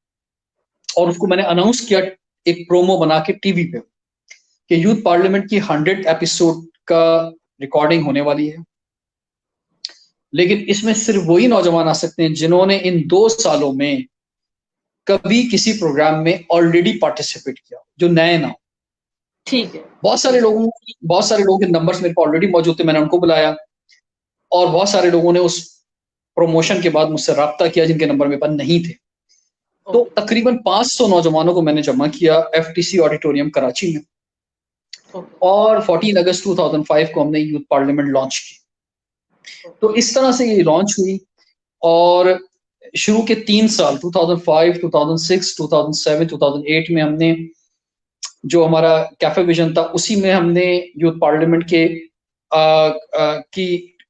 और उसको मैंने अनाउंस किया एक प्रोमो बना के टीवी पे कि यूथ पार्लियामेंट की 100 एपिसोड का रिकॉर्डिंग होने वाली है, लेकिन इसमें सिर्फ वही नौजवान आ सकते हैं जिन्होंने इन 2 सालों में कभी किसी प्रोग्राम में ऑलरेडी पार्टिसिपेट किया, जो नए ना हो। ठीक है। बहुत सारे ठीक है। लोगों बहुत सारे लोगों के नंबर्स मेरे पे ऑलरेडी मौजूद थे, मैंने उनको बुलाया, और बहुत सारे लोगों ने उस प्रमोशन के बाद मुझसे राब्ता किया जिनके नंबर मेरे पास नहीं थे। तो ओके। तकरीबन 500 नौजवानों को मैंने जमा किया एफटीसी ऑडिटोरियम कराची में, ओके। और 14 अगस्त 2005 को हमने यूथ पार्लियामेंट लॉन्च की। तो ओके। इस तरह से ये लॉन्च हुई, और शुरू के 3 साल 2005, 2006, 2007, 2008 में हमने जो हमारा कैफे विजन था उसी में हमने यूथ पार्लियामेंट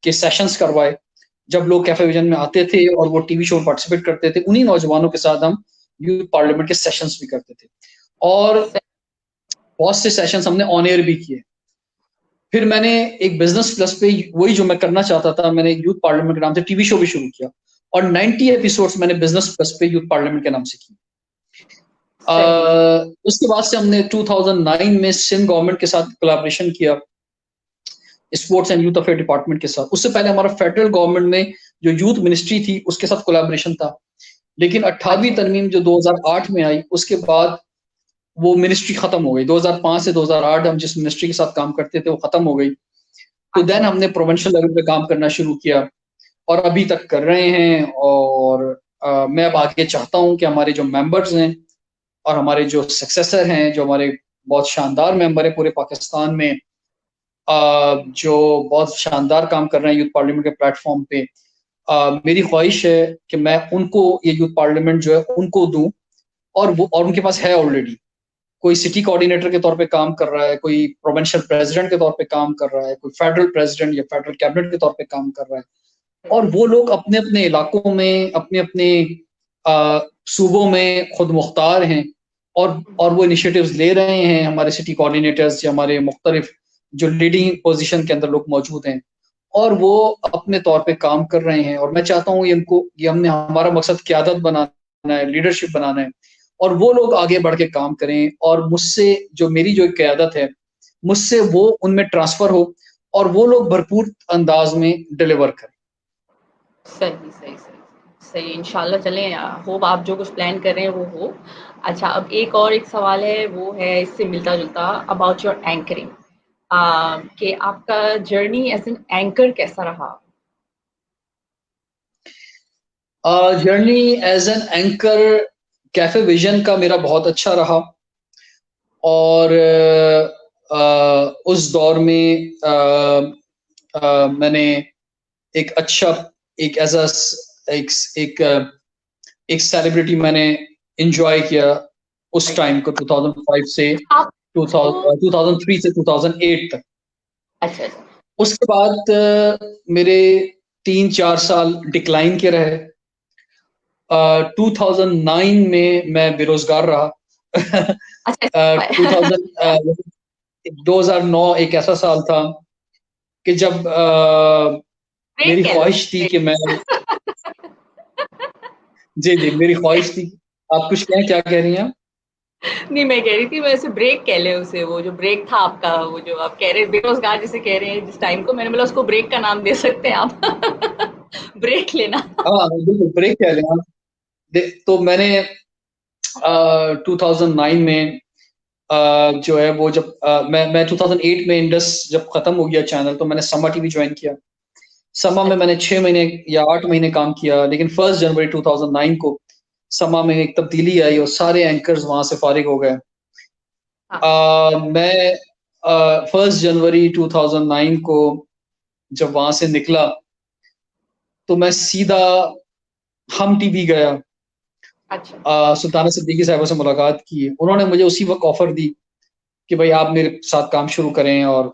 के सेशंस करवाए। जब लोग कैफे विजन में आते थे और वो टीवी शो में पार्टिसिपेट करते थे, उन्हीं नौजवानों के साथ हम यूथ पार्लियामेंट के सेशंस भी करते थे, और बहुत से सेशंस हमने ऑन एयर भी किए। फिर मैंने एक बिजनेस प्लस पे वही जो मैं करना चाहता था, मैंने यूथ पार्लियामेंट के नाम से टीवी शो भी शुरू किया, और 90 एपिसोड्स मैंने बिजनेस प्लस पे यूथ पार्लियामेंट के नाम से किए। सही। उसके बाद से हमने 2009 में सिंध गवर्नमेंट के साथ कोलैबोरेशन किया, sports and youth affair department के साथ। उससे पहले हमारा फेडरल गवर्नमेंट में जो यूथ मिनिस्ट्री थी उसके साथ कोलैबोरेशन था, लेकिन 18वीं अच्छा। तरमीम जो 2008 में आई उसके बाद वो मिनिस्ट्री खत्म हो गई। 2005 से 2008 हम जिस मिनिस्ट्री के साथ काम करते थे वो खत्म हो गई। तो देन अच्छा। हमने प्रोविंशियल लेवल पे काम करना शुरू किया, और अभी तक कर रहे हैं। और मैं अब आगे चाहता हूँ कि हमारे जो मेंबर्स हैं और हमारे जो सक्सेसर हैं, जो हमारे बहुत शानदार मेंबर हैं पूरे पाकिस्तान में, जो बहुत शानदार काम कर रहे हैं यूथ पार्लियामेंट के प्लेटफॉर्म पे, मेरी ख्वाहिश है कि मैं उनको ये यूथ पार्लियामेंट जो है उनको दूं, और उनके पास है ऑलरेडी। कोई सिटी कोऑर्डिनेटर के तौर पे काम कर रहा है, कोई प्रोविंशियल प्रेसिडेंट के तौर पे काम कर रहा है, कोई फेडरल प्रेसिडेंट या फेडरल कैबिनेट के तौर पे काम कर रहा है, और वो लोग अपने अपने इलाकों में, अपने अपने सूबों में खुद मुख्तार हैं, और वो इनिशिएटिव्स ले रहे हैं। हमारे सिटी कोऑर्डिनेटर्स या हमारे मुख्तलिफ जो लीडिंग पोजीशन के अंदर लोग मौजूद हैं, और वो अपने तौर पे काम कर रहे हैं। और मैं चाहता हूँ ये हमने हमारा मकसद क़यादत बनाना है, लीडरशिप बनाना है, और वो लोग आगे बढ़ के काम करें, और मुझसे जो मेरी जो क़यादत है मुझसे वो उनमें ट्रांसफर हो, और वो लोग भरपूर अंदाज में डिलीवर करें। सही, सही, सही, सही। इंशाल्लाह चलें, होप आप जो कुछ प्लान कर रहे हैं वो हो। अच्छा, अब एक सवाल है, वो है इससे मिलता-जुलता, अबाउट योर एंकरिंग, कि आपका जर्नी एज़ एन एंकर कैसा रहा? Journey as an anchor cafe vision का मेरा बहुत अच्छा रहा, और उस दौर में मैंने एक अच्छा एक एज अ एक एक एक सेलिब्रिटी मैंने एंजॉय किया उस राइट। टाइम को, 2005 से आपको 2003 से 2008 तक। अच्छा, अच्छा। उसके बाद मेरे 3-4 साल डिक्लाइन के रहे। 2009 में मैं बेरोजगार रहा। अच्छा, ऐसा हुआ है। 2000 2009 एक ऐसा साल था कि जब ब्रेक मेरी कह लो ख्वाहिश थी इसे, कि मैं जी, जी, मेरी ख्वाहिश थी। आप कुछ कहें, क्या कह रही हैं आप? नहीं, मैं कह रही थी वैसे ब्रेक कह लें उसे, वो जो ब्रेक था आपका, वो जो आप कह रहे हैं बेरोज़गार जिसे कह रहे हैं जिस टाइम को, मैंने बोला उसको ब्रेक का नाम दे सकते हैं आप। ब्रेक लेना। हाँ, बिल्कुल ब्रेक कह लें आप। तो मैंने 2009 में जो है वो जब मैं 2008 में इंडस जब खत्म हो गया चैनल, तो मैंने समा टीवी ज्वाइन किया। समा में मैंने 6 महीने या 8 महीने काम किया, लेकिन 1 जनवरी 2009 को समा में एक तब्दीली आई और सारे एंकर्स वहां से फारिग हो गए। हाँ। मैं 1 जनवरी 2009 को जब वहां से निकला, तो मैं सीधा हम टीवी गया, अच्छा। सुल्ताना सिद्दीकी साहिबा से मुलाकात की। उन्होंने मुझे उसी वक्त ऑफर दी कि भाई आप मेरे साथ काम शुरू करें। और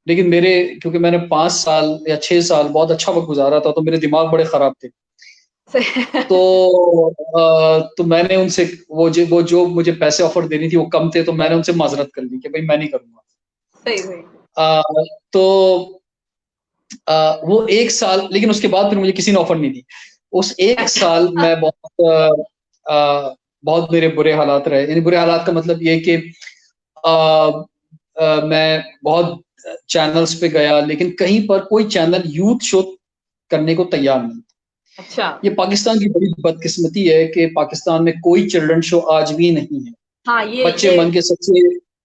लेकिन मेरे, क्योंकि मैंने 5 साल या 6 साल बहुत अच्छा वक्त गुजारा था, तो मेरे दिमाग बड़े खराब थे। तो मैंने उनसे वो जो मुझे पैसे ऑफर देनी थी वो कम थे, तो मैंने उनसे माजरत कर ली कि भाई मैं नहीं करूंगा। सही सही। अ, तो वो 1 साल, लेकिन उसके बाद फिर मुझे किसी ने ऑफर नहीं दी। उस 1 साल मैं बहुत मेरे बुरे हालात रहे। यानी बुरे हालात का मतलब ये कि मैं बहुत चैनल्स पे गया, लेकिन कहीं पर कोई चैनल यूथ शो करने को तैयार नहीं। अच्छा। ये पाकिस्तान की बड़ी बदकिस्मती है कि पाकिस्तान में कोई चिल्ड्रन शो आज भी नहीं है। हाँ, बच्चे ये मन के सच्चे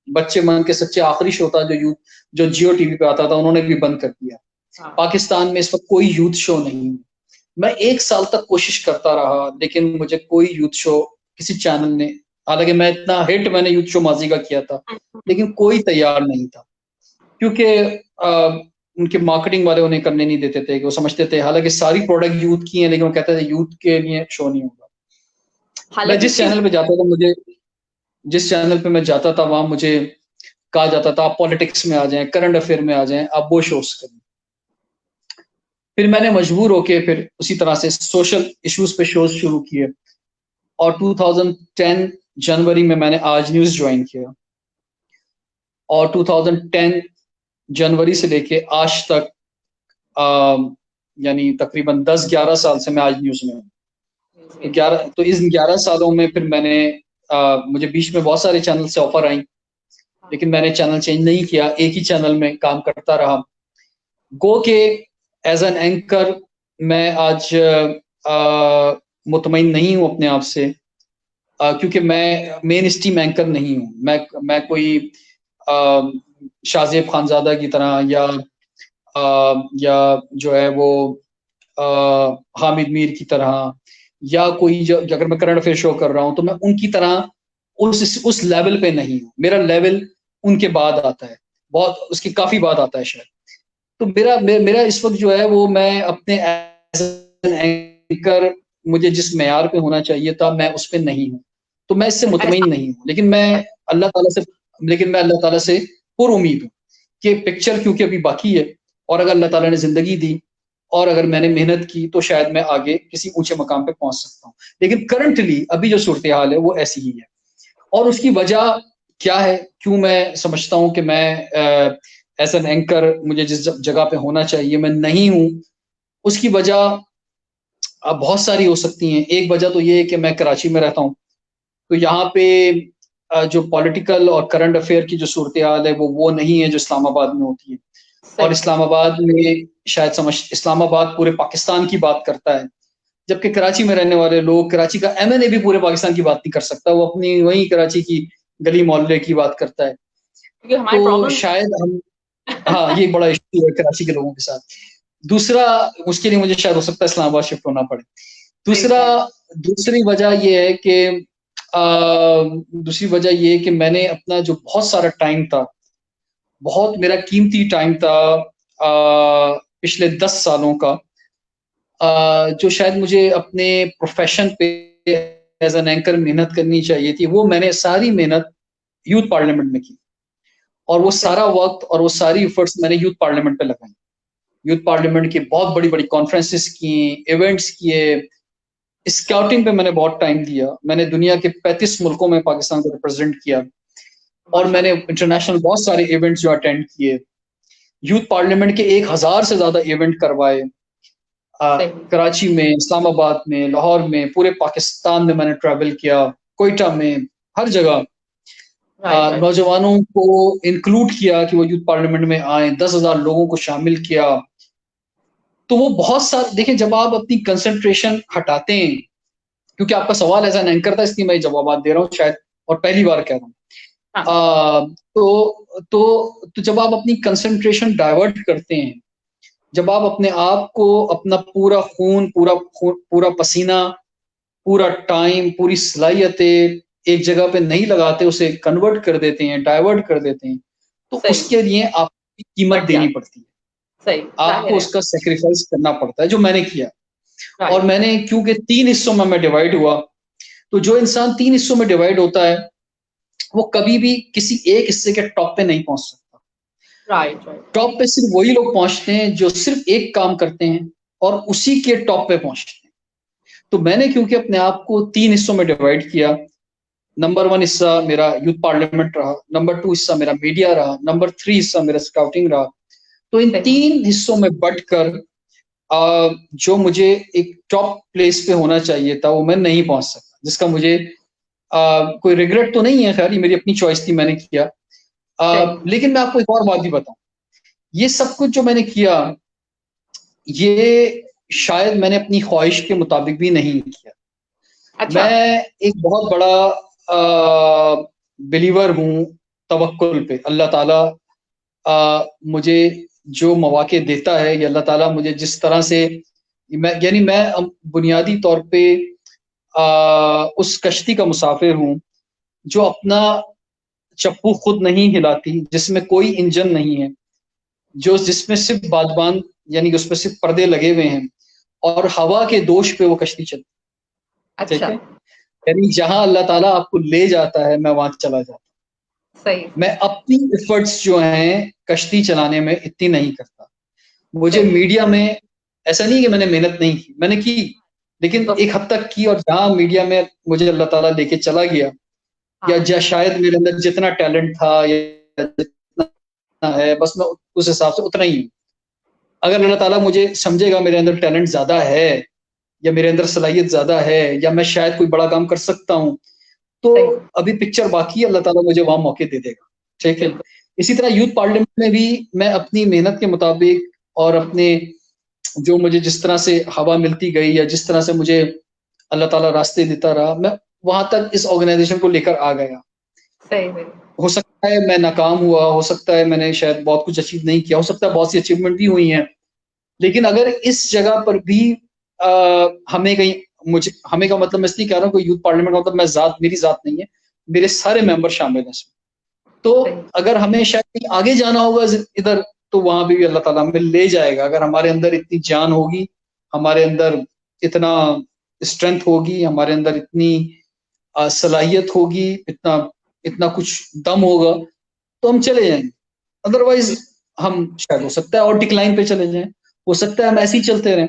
बच्चे मन के सच्चे आखिरी शो था जो जियो टीवी पे आता था, उन्होंने भी बंद कर दिया। हाँ। पाकिस्तान में इस वक्त कोई यूथ शो नहीं है। मैं 1 साल तक कोशिश करता रहा, लेकिन मुझे कोई यूथ शो किसी चैनल ने, हालांकि मैं इतना हिट मैंने यूथ शो माजी का किया था, लेकिन कोई तैयार नहीं था। क्योंकि उनके मार्केटिंग वाले उन्हें करने नहीं देते थे, कि वो समझते थे हालांकि सारी प्रोडक्ट यूथ की हैं, लेकिन वो कहते थे यूथ के लिए शो नहीं होगा। मैं हालांकि इसकी जिस चैनल पे मैं जाता था वहां मुझे कहा जाता था आप पॉलिटिक्स में आ जाएं, करंट अफेयर में आ जाएं, आप वो शोज करें। फिर मैंने मजबूर होके फिर उसी तरह से सोशल इश्यूज पे शोज शुरू किए। और 2010 जनवरी में मैंने आज न्यूज ज्वाइन किया, और 2010 जनवरी से लेके आज तक यानी तकरीबन 10-11 साल से मैं आज न्यूज में हूँ। तो इस 11 सालों में फिर मैंने मुझे बीच में बहुत सारे चैनल से ऑफर आई, लेकिन मैंने चैनल चेंज नहीं किया, एक ही चैनल में काम करता रहा। गो के एज एन एंकर मैं आज मुतमईन नहीं हूँ अपने आप से, क्योंकि मैं मेन स्ट्रीम एंकर नहीं हूँ। मैं कोई शाहजेब खानजादा की तरह या जो है वो हामिद मीर की तरह, या कोई जो अगर मैं करंट अफेयर शो कर रहा हूँ तो मैं उनकी तरह उस लेवल पे नहीं हूँ। मेरा लेवल उनके बाद आता है, बहुत उसके काफी बाद आता है शायद। तो मेरा इस वक्त जो है वो मैं अपने एंकर, मुझे जिस मेयार पे होना चाहिए था मैं उस पे नहीं हूँ, तो मैं इससे मुतमईन नहीं हूँ। लेकिन मैं अल्लाह ताला से पुरुमीद हूँ कि पिक्चर क्योंकि अभी बाकी है, और अगर अल्लाह ताला ने जिंदगी दी और अगर मैंने मेहनत की तो शायद मैं आगे किसी ऊंचे मकाम पे पहुंच सकता हूँ। लेकिन करंटली अभी जो सूरत हाल है वो ऐसी ही है। और उसकी वजह क्या है, क्यों मैं समझता हूँ कि मैं एज एन एंकर मुझे जिस जगह पे होना चाहिए मैं नहीं हूँ, उसकी वजह अब बहुत सारी हो सकती हैं। एक वजह तो ये है कि मैं कराची में रहता हूँ, तो यहाँ पे जो पॉलिटिकल और करंट अफेयर की जो सूरत हाल है वो नहीं है जो इस्लामाबाद में होती है। और इस्लामाबाद में इस्लामाबाद पूरे पाकिस्तान की बात करता है, जबकि कराची में रहने वाले लोग, कराची का एमएनए भी पूरे पाकिस्तान की बात नहीं कर सकता, वो अपनी वही कराची की गली मोहल्ले की बात करता है। क्योंकि हमारे तो प्रॉब्लम शायद हम, हाँ ये बड़ा इश्यू है कराची के लोगों के साथ। दूसरा, उसके लिए मुझे शायद हो सकता है इस्लामाबाद शिफ्ट होना पड़े। दूसरा दूसरी वजह ये है कि दूसरी वजह ये है कि मैंने अपना जो बहुत सारा टाइम था, बहुत मेरा कीमती टाइम था पिछले 10 सालों का, जो शायद मुझे अपने प्रोफेशन पे एज एन एंकर मेहनत करनी चाहिए थी, वो मैंने सारी मेहनत यूथ पार्लियामेंट में की। और वो सारा वक्त और वो सारी एफर्ट्स मैंने यूथ पार्लियामेंट पे लगाई। यूथ पार्लियामेंट की बहुत बड़ी बड़ी कॉन्फ्रेंसेस की, इवेंट्स किए, स्काउटिंग पे मैंने बहुत टाइम दिया। मैंने दुनिया के 35 मुल्कों में पाकिस्तान को रिप्रेजेंट किया, और मैंने इंटरनेशनल बहुत सारे इवेंट्स जो अटेंड किए। यूथ पार्लियामेंट के 1000 से ज्यादा इवेंट करवाए, कराची में, इस्लामाबाद में, लाहौर में, पूरे पाकिस्तान में मैंने ट्रैवल किया, कोयटा में, हर जगह नौजवानों को इंक्लूड किया कि वो यूथ पार्लियामेंट में आए, 10,000 लोगों को शामिल किया। तो वो बहुत सारे, देखिए जब आप अपनी कंसंट्रेशन हटाते हैं, क्योंकि आपका सवाल एज एन एंकर था इसलिए मैं जवाब दे रहा हूँ शायद, और पहली बार कह रहा हूँ। तो जब आप अपनी कंसंट्रेशन डाइवर्ट करते हैं, जब आप अपने आप को, अपना पूरा खून, पूरा पसीना, पूरा टाइम, पूरी सलाहियतें एक जगह पे नहीं लगाते, उसे कन्वर्ट कर देते हैं, डाइवर्ट कर देते हैं, तो उसके लिए आपको कीमत देनी पड़ती है, आपको उसका सेक्रीफाइस करना पड़ता है, जो मैंने किया। राइट। और मैंने क्योंकि 3 हिस्सों में मैं डिवाइड हुआ, तो जो इंसान 3 हिस्सों में डिवाइड होता है, वो कभी भी किसी एक हिस्से के टॉप पे नहीं पहुँच सकता। Right, right. टॉप पे सिर्फ वही लोग पहुँचते हैं जो सिर्फ एक काम करते हैं और उसी के टॉप पे पहुँचते हैं। तो मैंने क्योंकि अपने आप को 3 हिस्सों में डिवाइड किया, नंबर 1 हिस्सा मेरा यूथ पार्लियामेंट रहा, नंबर 2 हिस्सा मेरा मीडिया रहा, नंबर 3 हिस्सा मेरा स्काउटिंग रहा। तो इन सही। 3 हिस्सों में बँटकर जो मुझे एक टॉप प्लेस पे होना चाहिए था, वो मैं नहीं पहुँच सका, जिसका मुझे कोई रिग्रेट तो नहीं है, खैर ये मेरी अपनी चॉइस थी, मैंने किया। सही। लेकिन मैं आपको एक और बात भी बताऊँ, ये सब कुछ जो मैंने किया, ये शायद मैंने अपनी ख्वाहिश के मुताबिक भी नहीं किया। अच्छा। मैं एक बहुत बड़ा बिलीवर हूँ तवक्कुल पे। अल्लाह ताला मुझे जो मौके देता है, या अल्लाह ताला मुझे जिस तरह से मैं बुनियादी तौर पे उस कश्ती का मुसाफिर हूँ, जो अपना चप्पू खुद नहीं हिलाती, जिसमें कोई इंजन नहीं है, जो जिसमें सिर्फ बादबान यानी कि उसमें सिर्फ पर्दे लगे हुए हैं और हवा के दोष पे वो कश्ती चलती है, ठीक अच्छा। है? यानी जहाँ अल्लाह ताला आपको ले जाता है, मैं वहाँ चला जाता हूँ। सही, मैं सही, अपनी एफर्ट्स जो हैं कश्ती चलाने में इतनी नहीं करता। मुझे सही। मीडिया में ऐसा नहीं है कि मैंने मेहनत नहीं की, मैंने की, लेकिन तो एक हद तक की, और जहाँ मीडिया में मुझे अल्लाह ताला लेके चला गया, या हाँ, शायद मेरे अंदर जितना टैलेंट था या जितना है, बस मैं उस हिसाब से उतना ही हूँ। अगर अल्लाह ताला मुझे समझेगा मेरे अंदर टैलेंट ज़्यादा है, या मेरे अंदर सलाहियत ज़्यादा है, या मैं शायद कोई बड़ा काम कर सकता हूँ, तो सही। अभी पिक्चर बाकी है, अल्लाह ताला मुझे वहाँ मौके दे देगा, ठीक है? बिल्कुल। इसी तरह यूथ पार्लियामेंट में भी मैं अपनी मेहनत के मुताबिक और अपने जो मुझे जिस तरह से हवा मिलती गई, या जिस तरह से मुझे अल्लाह ताला रास्ते देता रहा, मैं वहाँ तक इस ऑर्गेनाइज़ेशन को लेकर आ गया। सही, सही। हो सकता है मैं नाकाम हुआ, हो सकता है मैंने शायद बहुत कुछ अचीव नहीं किया, हो सकता है बहुत सी अचीवमेंट भी हुई हैं। लेकिन अगर इस जगह पर भी हमें कहीं मुझे हमें का मतलब मैं इसलिए कह रहा हूँ कि यूथ पार्लियामेंट का मतलब मैं ज़ात मेरी ज़ात नहीं है, मेरे सारे मेंबर शामिल हैं इसमें। तो सही। अगर हमें शायद कहीं आगे जाना होगा इधर, तो वहाँ भी अल्लाह ताला हमें ले जाएगा। अगर हमारे अंदर इतनी जान होगी, हमारे अंदर इतना स्ट्रेंथ होगी, हमारे अंदर इतनी सलाहियत होगी, इतना इतना कुछ दम होगा, तो हम चले जाएँगे। अदरवाइज़ हम शायद हो सकता है और डिक्लाइन पे चले जाएँ, हो सकता है हम ऐसे ही चलते रहें।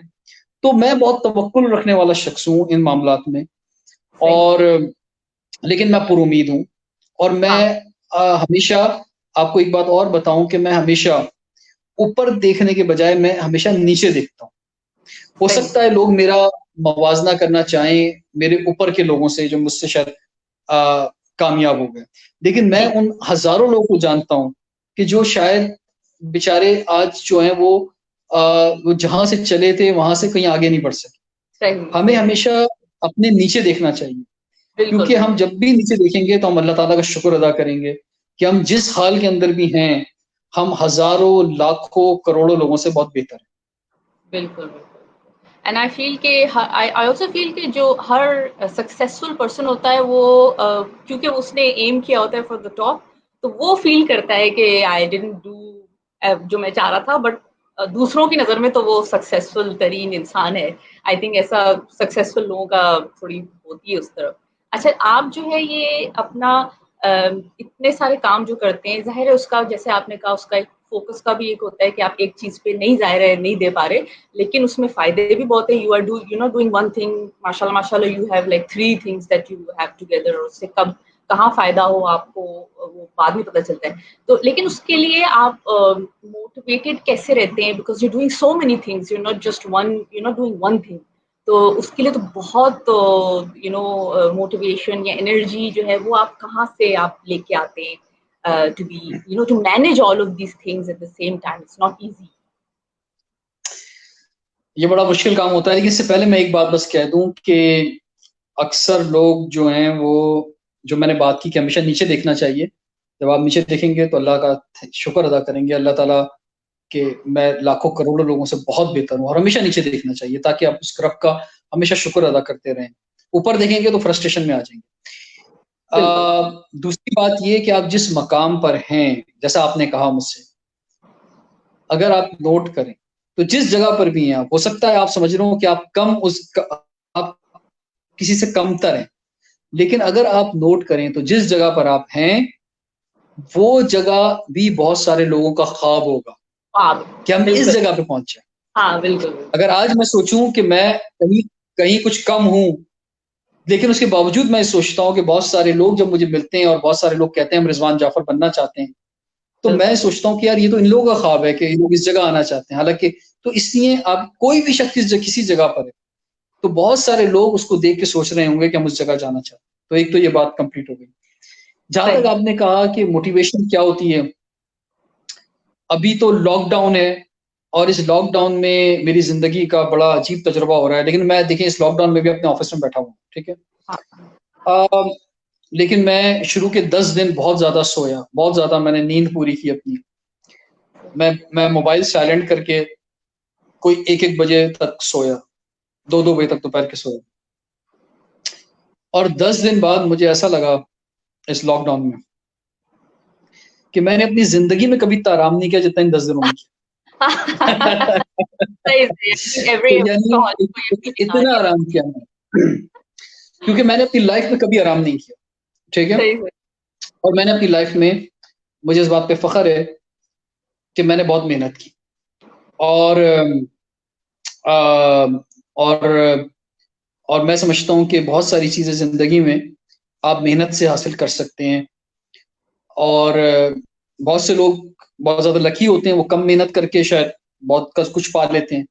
तो मैं बहुत तवक्कुल रखने वाला शख्स हूँ इन मामलात में, सही। और लेकिन मैं पुरुमीद हूँ, और मैं हाँ। हमेशा आपको एक बात और बताऊँ कि मैं हमेशा ऊपर देखने के बजाय मैं हमेशा नीचे देखता हूँ। हो सही। सकता है लोग मेरा मवाज़ना करना चाहें मेरे ऊपर के लोगों से, जो मुझसे शायद कामयाब हो गए। लेकिन मैं जी। उन हज़ारों लोगों को जानता हूँ कि जो शायद बेचारे आज जो हैं अ, वो जहाँ से चले थे वहाँ से कहीं आगे नहीं बढ़ सके। सही, हमें सही। हमेशा अपने नीचे देखना चाहिए, बिल्कुल, क्योंकि हम बिल्कुल। जब भी नीचे देखेंगे तो हम अल्लाह ताला का शुक्र अदा करेंगे कि हम जिस हाल के अंदर भी हैं, हम हज़ारों, लाखों, करोड़ों लोगों से बहुत बेहतर हैं। बिल्कुल, बिल्कुल। एंड आई फ़ील कि आई आई आल्सो फ़ील कि जो हर सक्सेसफुल पर्सन होता है वो क्योंकि उसने एम किया होता है फॉर द टॉप, तो वो फ़ील करता है कि आई डिडन्ट डू जो मैं चाह रहा था, बट दूसरों की नज़र में तो वो सक्सेसफुल तरीन इंसान है। आई थिंक ऐसा सक्सेसफुल लोगों का थोड़ी होती है उस तरफ। अच्छा, आप जो है ये अपना इतने सारे काम जो करते हैं, ज़ाहिर है उसका जैसे आपने कहा उसका एक फ़ोकस का भी एक होता है कि आप एक चीज़ पे नहीं ज़ाहिर है नहीं दे पा रहे, लेकिन उसमें फ़ायदे भी बहुत है। You are you know doing one thing, माशाल्लाह माशाल्लाह you have like 3 things that you have together, और उससे कब कहाँ फ़ायदा हो आपको वो बाद में पता चलता है। तो लेकिन उसके लिए आप मोटिवेटेड कैसे रहते हैं? Because you are doing so many things, you are not just one, you are not doing one thing. तो उसके लिए तो बहुत मोटिवेशन या एनर्जी जो है वो आप कहाँ से आप लेके आते हैं? To be, to manage all of these things at the same time, it's not easy. ये बड़ा मुश्किल काम होता है, लेकिन इससे पहले मैं एक बात बस कह दूँ कि अक्सर लोग जो हैं वो जो मैंने बात की कि हमेशा नीचे देखना चाहिए। जब आप नीचे देखेंगे तो अल्लाह का शुक्र अदा करेंगे, अल्लाह ताला के मैं लाखों करोड़ों लोगों से बहुत बेहतर हूँ, और हमेशा नीचे देखना चाहिए ताकि आप उस रब का हमेशा शुक्र अदा करते रहें। ऊपर देखेंगे तो फ्रस्ट्रेशन में आ जाएँगे। बिल्कुल। दूसरी बात ये कि आप जिस मकाम पर हैं, जैसा आपने कहा मुझसे, अगर आप नोट करें, तो जिस जगह पर भी हैं आप, हो सकता है आप समझ रहे हो कि आप किसी से कमतर हैं, लेकिन अगर आप नोट करें तो जिस जगह पर आप हैं वो जगह भी बहुत सारे लोगों का ख्वाब होगा हाँ कि हम इस बिल्कुल। जगह पे पहुंचे। हाँ बिल्कुल बिल्कुल। अगर आज मैं सोचूं कि मैं कहीं कहीं कुछ कम हूं, लेकिन उसके बावजूद मैं सोचता हूँ कि बहुत सारे लोग जब मुझे मिलते हैं और बहुत सारे लोग कहते हैं हम रिजवान जाफर बनना चाहते हैं, तो मैं बिल्कुल सोचता हूँ कि यार ये तो इन लोगों का ख्वाब है कि ये लोग इस जगह आना चाहते हैं, हालांकि तो इसलिए आप कोई भी शख्स किसी जगह पर है तो बहुत सारे लोग उसको देख के सोच रहे होंगे कि हम उस जगह जाना चाहते हैं। तो एक तो ये बात कंप्लीट हो गई। जहां तक सही। आपने कहा कि मोटिवेशन क्या होती है, अभी तो लॉकडाउन है और इस लॉकडाउन में मेरी जिंदगी का बड़ा अजीब तजुर्बा हो रहा है, लेकिन मैं देखिए इस लॉकडाउन में भी अपने ऑफिस में बैठा हूँ, ठीक है। हाँ अ, लेकिन मैं शुरू के 10 दिन बहुत ज़्यादा सोया, बहुत ज़्यादा मैंने नींद पूरी की अपनी। मैं मोबाइल साइलेंट करके कोई 1-1 बजे तक सोया, 2-2 बजे तक दोपहर के सोया। और 10 दिन बाद मुझे ऐसा लगा इस लॉकडाउन में कि मैंने अपनी ज़िंदगी में कभी इतना आराम नहीं किया जितना इन 10 दिनों में किया। सही सही। एवरी तो यानी वर्कaholic को ये फीलिंग आ इतना रही है। आराम किया मैंने, क्योंकि मैंने अपनी लाइफ में कभी आराम नहीं किया, ठीक है। सही सही। और मैंने अपनी लाइफ में, मुझे इस बात पे फख्र है कि मैंने बहुत मेहनत की और और और मैं समझता हूँ कि बहुत सारी चीज़ें ज़िंदगी में आप मेहनत से हासिल कर सकते हैं और बहुत से लोग बहुत ज़्यादा लकी होते हैं, वो कम मेहनत करके शायद बहुत कुछ पा लेते हैं।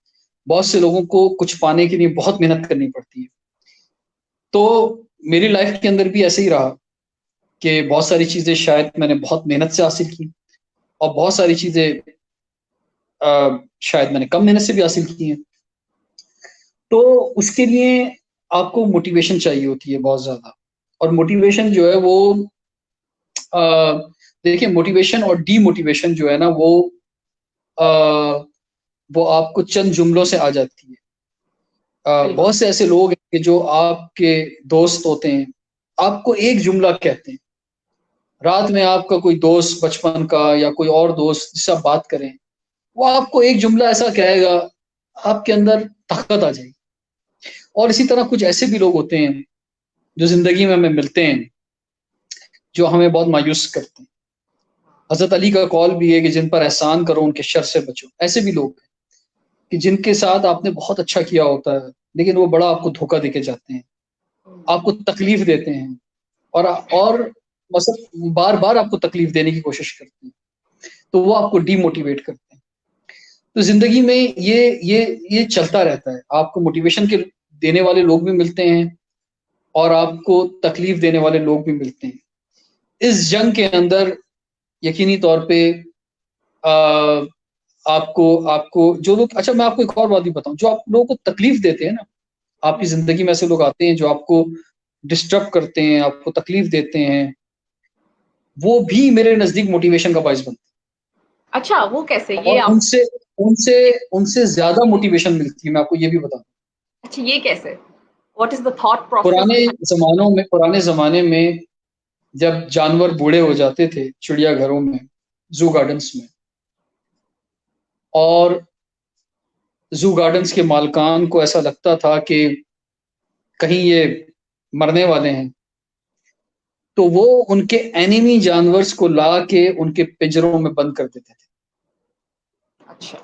बहुत से लोगों को कुछ पाने के लिए बहुत मेहनत करनी पड़ती है। तो मेरी लाइफ के अंदर भी ऐसे ही रहा कि बहुत सारी चीज़ें शायद मैंने बहुत मेहनत से हासिल की और बहुत सारी चीज़ें शायद मैंने कम मेहनत से भी हासिल की हैं। तो उसके लिए आपको मोटिवेशन चाहिए होती है बहुत ज़्यादा, और मोटिवेशन जो है वो अ, देखिए मोटिवेशन और डीमोटिवेशन जो है ना अ, वो आपको चंद जुमलों से आ जाती है। बिल्कुल। बहुत से ऐसे लोग हैं कि जो आपके दोस्त होते हैं, आपको एक जुमला कहते हैं, रात में आपका कोई दोस्त बचपन का या कोई और दोस्त जिससे आप बात करें, वो आपको एक जुमला ऐसा कहेगा, आपके अंदर ताकत आ जाएगी। और इसी तरह कुछ ऐसे भी लोग होते हैं जो ज़िंदगी में हमें मिलते हैं, जो हमें बहुत मायूस करते हैं। हज़रत अली का कौल भी है कि जिन पर एहसान करो उनके शर से बचो। ऐसे भी लोग हैं कि जिनके साथ आपने बहुत अच्छा किया होता है, लेकिन वो बड़ा आपको धोखा देके जाते हैं, आपको तकलीफ देते हैं और मतलब बार-बार आपको तकलीफ देने की कोशिश करते हैं। तो वो आपको डीमोटिवेट करते हैं। तो ज़िंदगी में ये चलता रहता है। आपको मोटिवेशन के देने वाले लोग भी मिलते हैं और आपको तकलीफ देने वाले लोग भी मिलते हैं। इस जंग के अंदर यकीनी तौर पे अ, आपको आपको जो लोग, अच्छा मैं आपको एक और बात भी बताऊँ, जो आप लोगों को तकलीफ देते हैं ना, आपकी ज़िंदगी में ऐसे लोग आते हैं जो आपको डिस्टर्ब करते हैं, आपको तकलीफ देते हैं, वो भी मेरे नज़दीक मोटिवेशन का बायस बनते अच्छा वो कैसे हैं ये और आप। उनसे उनसे उनसे ज़्यादा मोटिवेशन मिलती है, मैं आपको ये भी बता दूँ। अच्छा ये कैसे, what is the thought process पुराने बिहाइंड। पुराने ज़माने में जब जानवर बूढ़े हो जाते थे चिड़ियाघरों में, ज़ू गार्डन्स में, और ज़ू गार्डन्स के मालिकान को ऐसा लगता था कि कहीं ये मरने वाले हैं, तो वो उनके एनिमी जानवर्स को ला के उनके पिंजरों में बंद कर देते थे। अच्छा।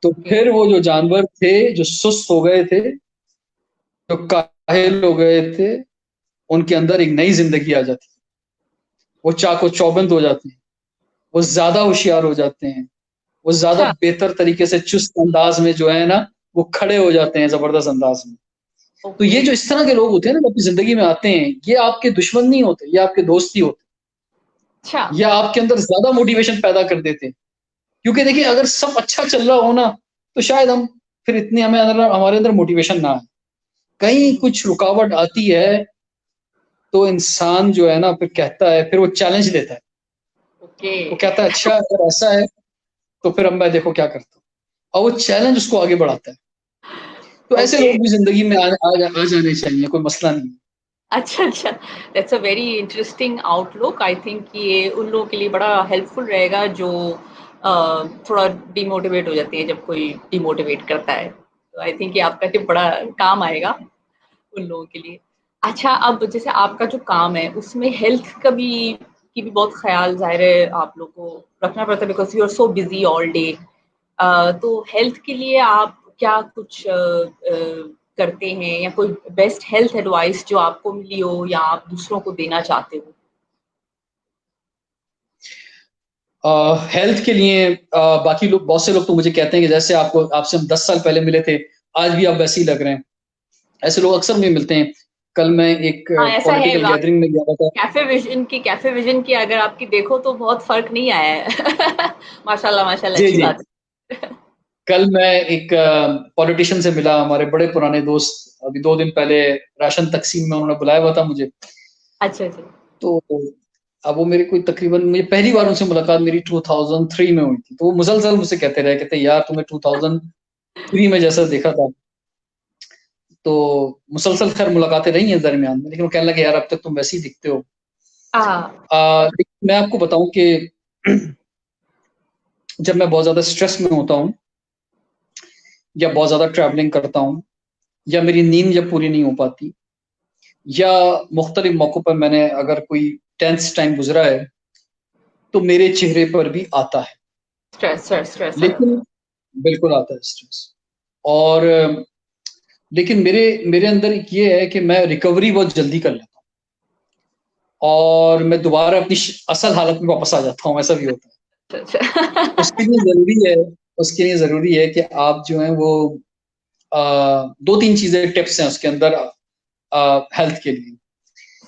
तो ओके। फिर वो जो जानवर थे, जो सुस्त हो गए थे, जो काहिल हो गए थे, उनके अंदर एक नई ज़िंदगी आ जाती है। वो चाको चौबंद हो जाते हैं, वो ज़्यादा होशियार हो जाते हैं, वो ज़्यादा अच्छा। बेहतर तरीके से चुस्त अंदाज़ में जो है ना, वो खड़े हो जाते हैं ज़बरदस्त अंदाज़ में। तो ओके। ये जो इस तरह के लोग होते हैं ना, जो अपनी ज़िंदगी में आते हैं, ये आपके दुश्मन नहीं होते, ये आपके दोस्त ही होते अच्छा। हैं। ये आपके अंदर ज़्यादा मोटिवेशन पैदा कर देते हैं। क्योंकि देखिए अगर सब अच्छा चल रहा हो ना, तो शायद हम फिर इतनी हमारे अंदर मोटिवेशन ना आए। कहीं कुछ रुकावट आती है, तो इंसान जो है ना फिर कहता है, फिर वो चैलेंज लेता है। ओके। वो कहता है अच्छा अगर ऐसा है, तो फिर अब मैं देखो क्या करता हूँ। और वो चैलेंज उसको आगे बढ़ाता है। तो ऐसे ओके। लोग भी ज़िंदगी में आ जाने चाहिए, कोई मसला नहीं है। अच्छा अच्छा। That's a very interesting outlook. I think ये उन लोगों के लिए बड़ा हेल्पफुल रहेगा जो थोड़ा डिमोटिवेट हो जाती हैं जब कोई डिमोटिवेट करता है। तो आई थिंक ये आपका टिप बड़ा काम आएगा उन लोगों के लिए। अच्छा, अब जैसे आपका जो काम है उसमें हेल्थ का भी की भी बहुत ख़्याल ज़ाहिर है आप लोग को रखना पड़ता है because you are so busy all day. तो हेल्थ के लिए आप क्या कुछ करते हैं या कोई बेस्ट हेल्थ एडवाइस जो आपको मिली हो या आप दूसरों को देना चाहते हो? हेल्थ के लिए बाकी लोग बहुत से लोग तो मुझे कहते हैं कि जैसे आपको आपसे हम 10 साल पहले मिले थे, आज भी आप वैसे ही लग रहे हैं। ऐसे लोग अक्सर मुझे मिलते हैं। कल मैं एक हाँ, ऐसा है। पॉलिटिकल गैदरिंग में गया था। कैफे विजन की अगर आपकी देखो तो बहुत फ़र्क नहीं आया है। माशाल्लाह, माशाल्लाह, जी, अच्छी जी। बात है। कल मैं एक पॉलिटिशियन से मिला, हमारे बड़े पुराने दोस्त, अभी 2 दिन पहले राशन तक़सीम में उन्होंने बुलाया हुआ था मुझे। अच्छा, अच्छा। तो अब वो मेरी कोई तकरीबन मुझे पहली बार उनसे मुलाकात मेरी 2003 में हुई थी। तो वो मुसलसल मुझसे कहते रहे, कहते यार तुम्हें 2003 में जैसा देखा था। तो मुसलसल खैर मुलाकातें रही हैं दरमियान में, लेकिन वो कहने लगे यार अब तक तुम वैसे ही दिखते हो। हाँ, लेकिन मैं आपको बताऊँ कि जब मैं बहुत ज़्यादा स्ट्रेस में होता हूँ या बहुत ज़्यादा ट्रैवलिंग करता हूँ या मेरी नींद जब पूरी नहीं हो पाती या मुख्तलिफ मौकों पर मैंने अगर कोई टेंस टाइम गुज़रा है, तो मेरे चेहरे पर भी आता है। स्ट्रेस आ जाता लेकिन है। बिल्कुल आता है स्ट्रेस। और लेकिन मेरे मेरे अंदर एक ये है कि मैं रिकवरी बहुत जल्दी कर लेता हूँ और मैं दोबारा अपनी असल हालत में वापस आ जाता हूँ, ऐसा भी होता है। अच्छा, अच्छा। उसके लिए ज़रूरी है उसके लिए ज़रूरी है कि आप जो हैं वो 2-3 चीज़ें टिप्स हैं उसके अंदर हेल्थ के लिए।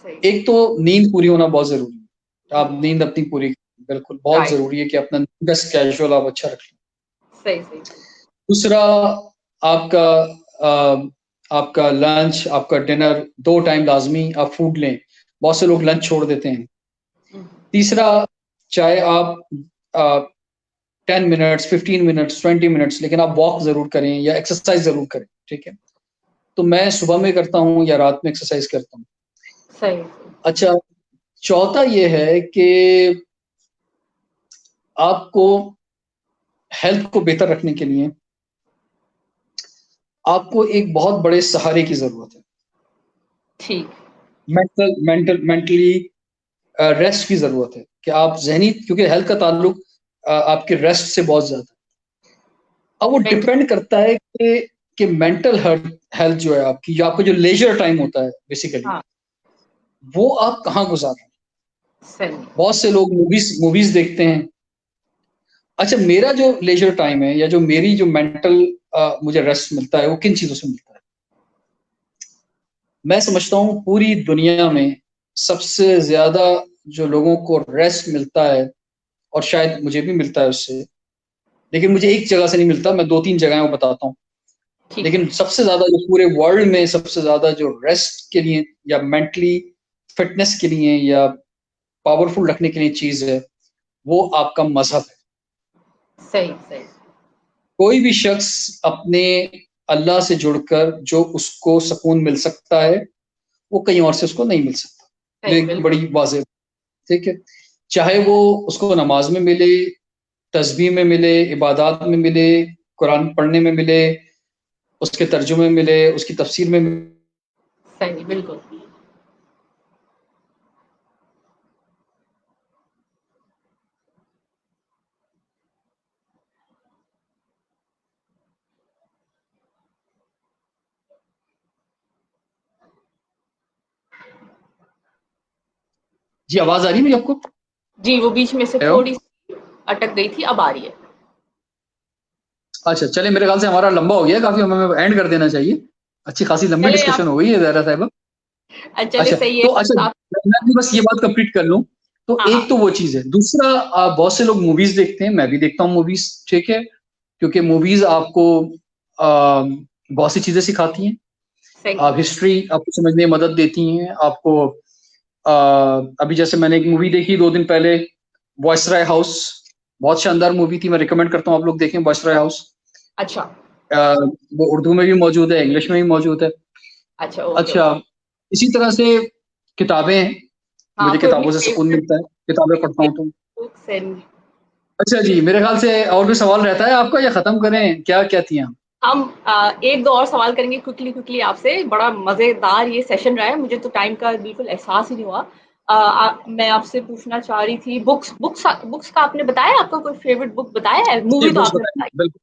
सही, एक तो नींद पूरी होना बहुत ज़रूरी है। आप हुँ, नींद अपनी पूरी बिल्कुल, बहुत राइट, ज़रूरी है कि अपना नींद का स्केड्यूल आप अच्छा रखें। सही, सही। दूसरा आपका आपका लंच, आपका डिनर 2 टाइम लाज़मी आप फूड लें। बहुत से लोग लंच छोड़ देते हैं। हुँ, तीसरा, चाहे आप अ, 10 मिनट्स, 15 मिनट्स, 20 मिनट्स लेकिन आप वॉक ज़रूर करें या एक्सरसाइज़ ज़रूर करें, ठीक है? तो मैं सुबह में करता हूँ या रात में एक्सरसाइज़ करता हूँ। सही, सही। अच्छा, चौथा ये है कि आपको हेल्थ को बेहतर रखने के लिए आपको एक बहुत बड़े सहारे की ज़रूरत है। ठीक, मेंटली रेस्ट की ज़रूरत है कि आप ज़हनी क्योंकि हेल्थ का ताल्लुक आपके रेस्ट से बहुत ज़्यादा है। अब वो मेंट डिपेंड करता है कि मेंटल हेल्थ जो है आपकी या आपका जो लेज़र टाइम होता है बेसिकली, हाँ, वो आप कहाँ गुज़ार रहे हैं। सही, बहुत से लोग मूवीज़ मूवीज़ देखते हैं। अच्छा, मेरा जो लेज़र टाइम है या जो मेरी जो मेंटल मुझे रेस्ट मिलता है, वो किन चीज़ों से मिलता है? मैं समझता हूँ पूरी दुनिया में सबसे ज़्यादा जो लोगों को रेस्ट मिलता है और शायद मुझे भी मिलता है उससे, लेकिन मुझे एक जगह से नहीं मिलता, मैं 2-3 जगहें वो बताता हूँ। ठीक है, लेकिन सबसे ज़्यादा जो पूरे वर्ल्ड में सबसे ज़्यादा जो रेस्ट के लिए या मेंटली फिटनेस के लिए या पावरफुल रखने के लिए चीज़ है, वो आपका मज़हब है। सही, सही, कोई भी शख्स अपने अल्लाह से जुड़कर जो उसको सुकून मिल सकता है, वो कहीं और से उसको नहीं मिल सकता। ये सही, एक बिल्कुल, बड़ी वाज़ेह ठीक है? चाहे वो उसको नमाज़ में मिले, तस्बीह में मिले, इबादत में मिले, कुरान पढ़ने में मिले, उसके तर्जुमे में मिले, उसकी तफ़सीर में सही, बिल्कुल। जी, आवाज़ आ रही है मेरी आपको? जी, वो बीच में से हेलो? थोड़ी-सी अटक गई थी, अब आ रही है। अच्छा, चलिए मेरे ख़्याल से हमारा लंबा हो गया है काफ़ी, हमें एंड कर देना चाहिए। अच्छी खासी लंबी चलिए आप डिस्कशन हो गई है ज़ाहिरा साहिबा। चलिए अच्छा, सही है। तो अच्छा आप मैं भी बस ये बात कंप्लीट कर लूँ, तो हाँ, एक हाँ, तो वो चीज़ है। दूसरा बहुत से लोग मूवीज़ देखते हैं, मैं भी देखता हूँ मूवीज़, ठीक है? क्योंकि मूवीज़ आपको बहुत सी चीज़ें सिखाती हैं। सही। हिस्ट्री आपको समझने में मदद देती हैं, आपको अ, अभी जैसे मैंने एक मूवी देखी 2 दिन पहले, वॉइसरॉय हाउस, बहुत शानदार मूवी थी, मैं रिकमेंड करता हूँ आप लोग देखें वॉइसरॉय हाउस। अच्छा, अ, वो उर्दू में भी मौजूद है, इंग्लिश में भी मौजूद है। अच्छा, ओके, अच्छा, ओके। इसी तरह से किताबें हैं, हाँ, मुझे कोई अपनी किताबों से सुकून फ़ेवरेट मिलता है, किताबें पढ़ता हूँ तो। बुक्स एंड अच्छा जी, मेरे ख्याल से और कोई सवाल रहता है आपका या खत्म करें, क्या कहती हैं आप? हम एक दो और सवाल करेंगे क्विकली आपसे। बड़ा मजेदार ये सेशन रहा है, मुझे तो टाइम का बिल्कुल एहसास ही नहीं हुआ। मैं आपसे पूछना चाह रही थी, बुक्स बुक्स बुक्स का आपने बताया, आपका कोई फेवरेट बुक बताया है? जी, मूवी तो बुक्स आपने बताएं बताई, बिल्कुल।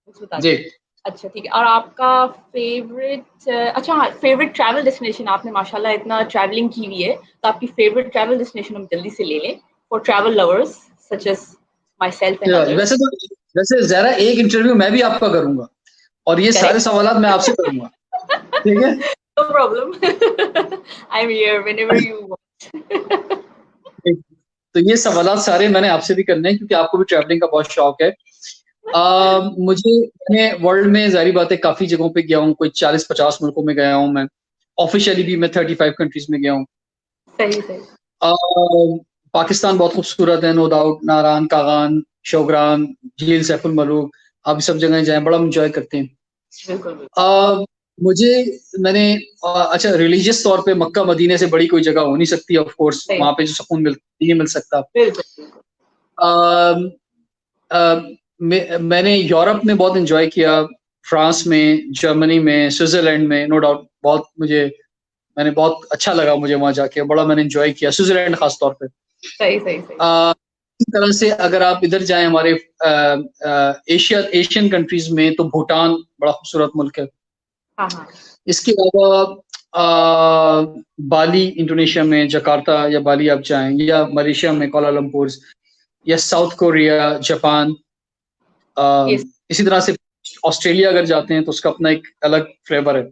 बुक्स बता जी। दी। अच्छा ठीक है, और आपका फेवरेट, अच्छा हाँ, फेवरेट ट्रैवल डेस्टिनेशन, आपने माशाल्लाह इतना ट्रैवलिंग की हुई है, तो आपकी फेवरेट ट्रैवल डेस्टिनेशन हम जल्दी से ले लें, for travel lovers such as myself and others. वैसे तो वैसे जरा एक इंटरव्यू मैं भी आपका करूंगा और ये सारे करेक्ट। सवालात मैं आपसे करूंगा, ठीक है? No problem. I'm here whenever you want. ठीक। तो ये सवालात सारे मैंने आपसे भी करने हैं क्योंकि आपको भी ट्रैवलिंग का बहुत शौक है। मुझे मैं वर्ल्ड में ज़ाहिर बात है काफ़ी जगहों पे गया हूँ, कोई 40-50 मुल्कों में गया हूँ मैं। ऑफ़िशियली भी मैं 35 कंट्रीज़ में गया हूँ। सही सही। अ, पाकिस्तान बहुत खूबसूरत है, नो डाउट। नारान, कागान, शोग्रान, झील सैफुल मलूक, आप सब जगह जाएँ, बड़ा एन्जॉय करते हैं। बिल्कुल बिल्कुल। अ, मुझे मैंने अच्छा रिलीजियस तौर पे मक्का मदीने से बड़ी कोई जगह हो नहीं सकती ऑफ कोर्स, सही। वहाँ पे जो सुकून नहीं मिल सकता। बिल्कुल बिल्कुल। अ, अ, मैंने यूरोप में बहुत एन्जॉय किया, फ्रांस में, जर्मनी में, स्विट्ज़रलैंड में, नो डाउट बहुत मैंने बहुत अच्छा लगा मुझे वहाँ जाके, बड़ा मैंने एन्जॉय किया, स्विट्ज़रलैंड खास तौर पे। सही सही सही। इसी तरह से अगर आप इधर जाएँ हमारे एशियन कंट्रीज़ में तो भूटान बड़ा खूबसूरत मुल्क है। हाँ हाँ। इसके अलावा बाली इंडोनेशिया में, जकार्ता या बाली आप जाएँ या मलेशिया में कुआलालंपुर या साउथ कोरिया, जापान, अ, ये इसी तरह से ऑस्ट्रेलिया अगर जाते हैं तो उसका अपना एक अलग फ्लेवर है।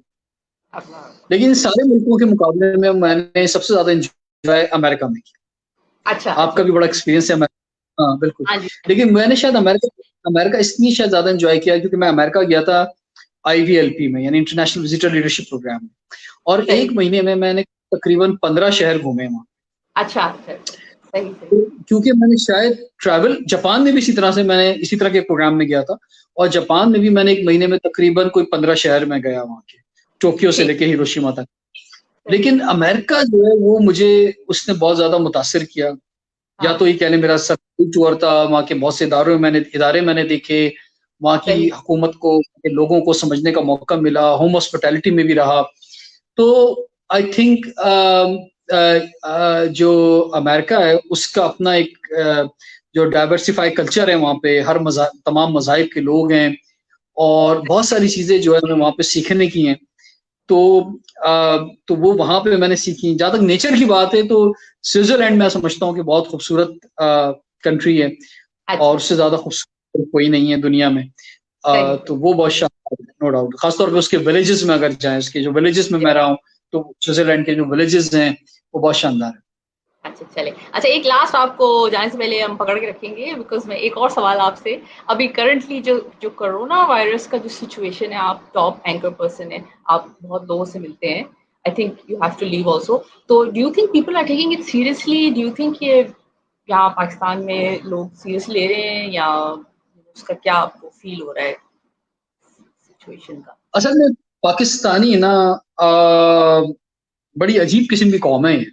अपना। लेकिन इन सारे मुल्कों के मुकाबले में मैंने सबसे ज़्यादा एन्जॉय अमेरिका में किया। अच्छा अच्छा। आपका भी बड़ा एक्सपीरियंस है हाँ, बिल्कुल। हाँ जी हाँ जी। लेकिन मैंने शायद अमेरिका अमेरिका इसलिए शायद ज़्यादा एन्जॉय किया क्योंकि मैं अमेरिका गया था आईवीएलपी में यानी इंटरनेशनल विजिटर लीडरशिप प्रोग्राम में और सही। 1 महीने में मैंने तकरीबन 15 शहर घूमे वहाँ। अच्छा अच्छा। सही सही। तो क्योंकि मैंने शायद ट्रैवल जापान में भी इसी तरह से मैंने इसी तरह के प्रोग्राम में गया था और जापान में भी मैंने 1 महीने में तकरीबन कोई 15 शहर में गया वहाँ के, टोक्यो से ठीक। लेके हिरोशिमा तक। सही लेकिन सही। अमेरिका जो है वो मुझे उसने बहुत ज़्यादा मुतासिर किया। या तो हाँ। ये कह लें मेरा सरकारी टूर था, वहाँ के बहुत से इदारे मैंने देखे, वहाँ की सही। हुकूमत को, के लोगों को समझने का मौका मिला, होम हॉस्पिटैलिटी में भी रहा। तो आई थिंक जो अमेरिका है उसका अपना एक जो डाइवर्सिफ़ाई कल्चर है वहाँ पे, तमाम मज़ाहिब के लोग हैं और बहुत सारी चीज़ें जो है हमें वहाँ पे सीखने की हैं। तो तो वो वहाँ पे मैंने सीखी। जहाँ तक नेचर की बात है तो स्विट्ज़रलैंड मैं समझता हूँ कि बहुत खूबसूरत कंट्री है और अच्छा। उससे ज़्यादा खूबसूरत कोई नहीं है दुनिया में। सही तो सही। वो बहुत शानदार है, नो डाउट। ख़ास तौर पे उसके विलेजेस में अगर जाएँ, उसके जो विलेजेस में मैं रहा हूँ, तो स्विट्ज़रलैंड के जो विलेजेस हैं, वो बहुत शानदार हैं। अच्छा चले। अच्छा एक लास्ट आपको जाने से पहले हम पकड़ के रखेंगे, बिकॉज़ मैं एक और सवाल आपसे, अभी करंटली जो जो कोरोना वायरस का जो सिचुएशन है, आप टॉप एंकर पर्सन हैं, आप बहुत लोगों से मिलते हैं। I think you have to leave also. तो do you think people are taking it seriously? Do you think ये यहाँ पाकिस्तान में लोग सीरियस ले रहे हैं, या उसका क्या आपको फील हो रहा है सिचुएशन का? असल में पाकिस्तानी ना बड़ी अजीब किस्म की कौम है ये।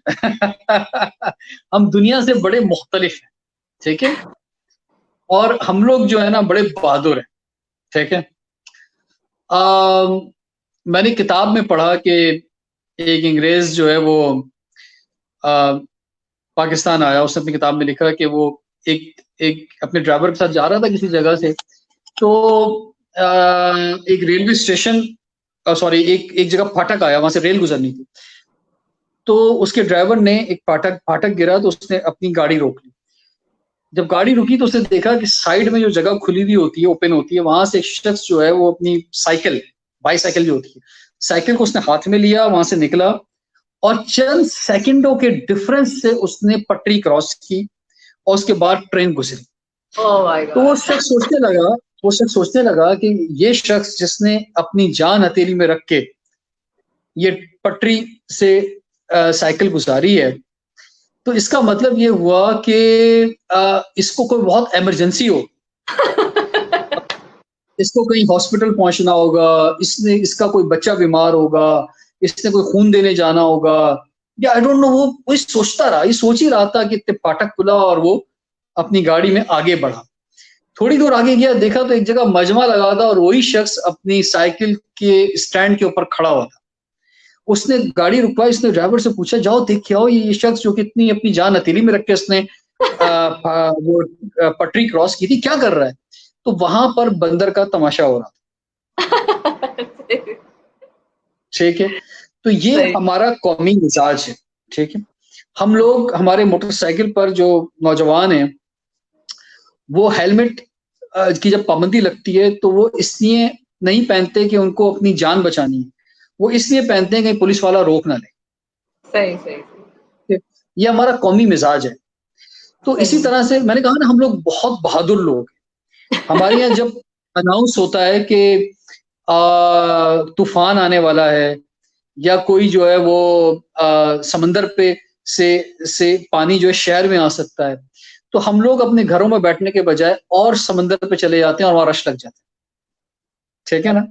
हम दुनिया से बड़े मुख्तलिफ हैं, ठीक है? और हम लोग जो है ना बड़े बहादुर हैं, ठीक है? मैंने किताब में पढ़ा कि एक अंग्रेज जो है वो अ, पाकिस्तान आया, उसने अपनी किताब में लिखा कि वो एक एक अपने ड्राइवर के साथ जा रहा था किसी जगह से, तो एक रेलवे स्टेशन सॉरी एक एक जगह फाटक आया, वहां से रेल गुजरनी थी। तो उसके ड्राइवर ने एक फाटक फाटक गिरा तो उसने अपनी गाड़ी रोक ली। जब गाड़ी रुकी तो उसने देखा कि साइड में जो जगह खुली हुई होती है, ओपन होती है, वहां से एक शख्स जो है वो अपनी बाईसाइकिल जो होती है, साइकिल को उसने हाथ में लिया, वहां से निकला और चंद सेकंडों के डिफरेंस से उसने पटरी क्रॉस की और उसके बाद ट्रेन गुजरी। ओह माय तो वो गॉड! शख्स सोचने लगा वो शख्स सोचने लगा कि ये शख्स जिसने अपनी जान हथेली में रख के ये पटरी से साइकिल गुजारी है, तो इसका मतलब ये हुआ कि इसको कोई बहुत इमरजेंसी हो, इसको कहीं हॉस्पिटल पहुंचना होगा, इसका कोई बच्चा बीमार होगा, इसने कोई खून देने जाना होगा, या आई डोंट नो। वो सोचता रहा, ये सोच ही रहा था कि फाटक खुला और वो अपनी गाड़ी में आगे बढ़ा। थोड़ी दूर आगे गया, देखा तो एक जगह मजमा लगा था और वही शख्स अपनी साइकिल के स्टैंड के ऊपर खड़ा हुआ था। उसने गाड़ी रुकवाई, उसने ड्राइवर से पूछा जाओ देख के आओ, ये शख्स जो कितनी अपनी जान हथेली में रख के उसने वो पटरी क्रॉस की थी, क्या कर रहा है? तो वहां पर बंदर का तमाशा हो रहा था। ठीक है, तो ये सही। हमारा कौमी मिजाज है। ठीक है, हम लोग हमारे मोटरसाइकिल पर जो नौजवान हैं वो हेलमेट की जब पाबंदी लगती है तो वो इसलिए नहीं पहनते कि उनको अपनी जान बचानी है, वो इसलिए पहनते हैं कहीं पुलिस वाला रोक ना ले। सही सही ये हमारा कौमी मिजाज है। तो इसी सही। तरह से मैंने कहा ना, हम लोग बहुत बहादुर लोग हैं। हमारे यहाँ जब अनाउंस होता है कि तूफान आने वाला है या कोई जो है वो समंदर पे से पानी जो है शहर में आ सकता है, तो हम लोग अपने घरों में बैठने के बजाय और समंदर पे चले जाते हैं और वहां रश लग जाते हैं। ठीक है ना?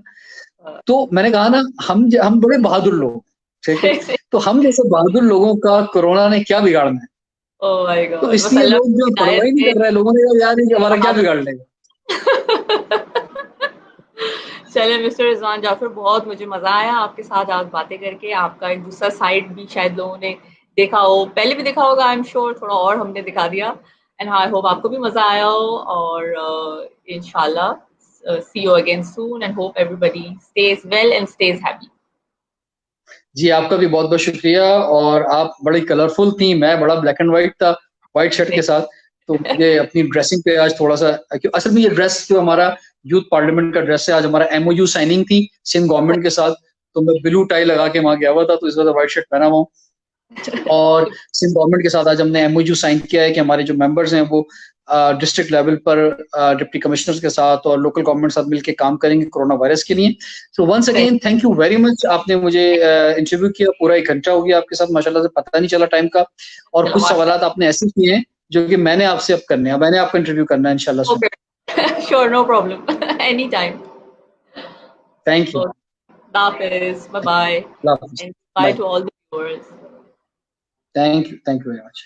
तो मैंने कहा ना, हम बड़े बहादुर लोग हैं, ठीक है? तो हम जैसे बहादुर लोगों का कोरोना ने क्या बिगाड़ना है? ओह माय तो गॉड, बस इसलिए अल्लाह लोग जो हिदायत परवाह ही नहीं दे। कर रहे हैं, लोगों ने कहा यार ये हमारा क्या बिगाड़ लेगा। चलिए मिस्टर रिजवान जाफर, बहुत मुझे मजा आया आपके साथ आज बातें करके। आपका एक दूसरा साइड भी शायद लोगों ने देखा हो, पहले भी देखा होगा आई एम श्योर, थोड़ा और हमने दिखा दिया। एंड आई होप आपको भी मजा आया हो, और इंशाल्लाह see you again soon and hope everybody stays well and stays happy. जी, आपका भी बहुत-बहुत शुक्रिया। और आप बड़ी कलरफुल थी, मैं बड़ा ब्लैक एंड व्हाइट था, व्हाइट शर्ट के साथ। तो मुझे अपनी ड्रेसिंग पे आज थोड़ा-सा, असल में ये ड्रेस जो हमारा यूथ पार्लियामेंट का ड्रेस है, आज हमारा एमओयू साइनिंग थी सिंध गवर्नमेंट के साथ, तो मैं ब्लू टाई लगा के वहाँ गया हुआ था, तो इस वजह से व्हाइट शर्ट पहना हुआ हूँ। और सिंध गवर्नमेंट के साथ आज हमने एमओयू साइन किया है कि हमारे जो मेंबर्स हैं वो डिस्ट्रिक्ट लेवल पर डिप्टी कमिश्नर्स के साथ और लोकल गवर्नमेंट साथ मिलकर काम करेंगे कोरोना वायरस के लिए। So once again thank you very much, आपने मुझे इंटरव्यू किया, पूरा 1 घंटा हो गया आपके साथ, माशाल्लाह से पता नहीं चला टाइम का। और कुछ सवालात आपने ऐसे किए हैं जो कि मैंने आपसे अब करने हैं, मैंने आपका इंटरव्यू करना है इंशाल्लाह से। Okay, sure, no problem, any time. Thank you. So, bye bye, अल्लाह हाफिज़। and bye bye. to all the viewers. Thank you very much.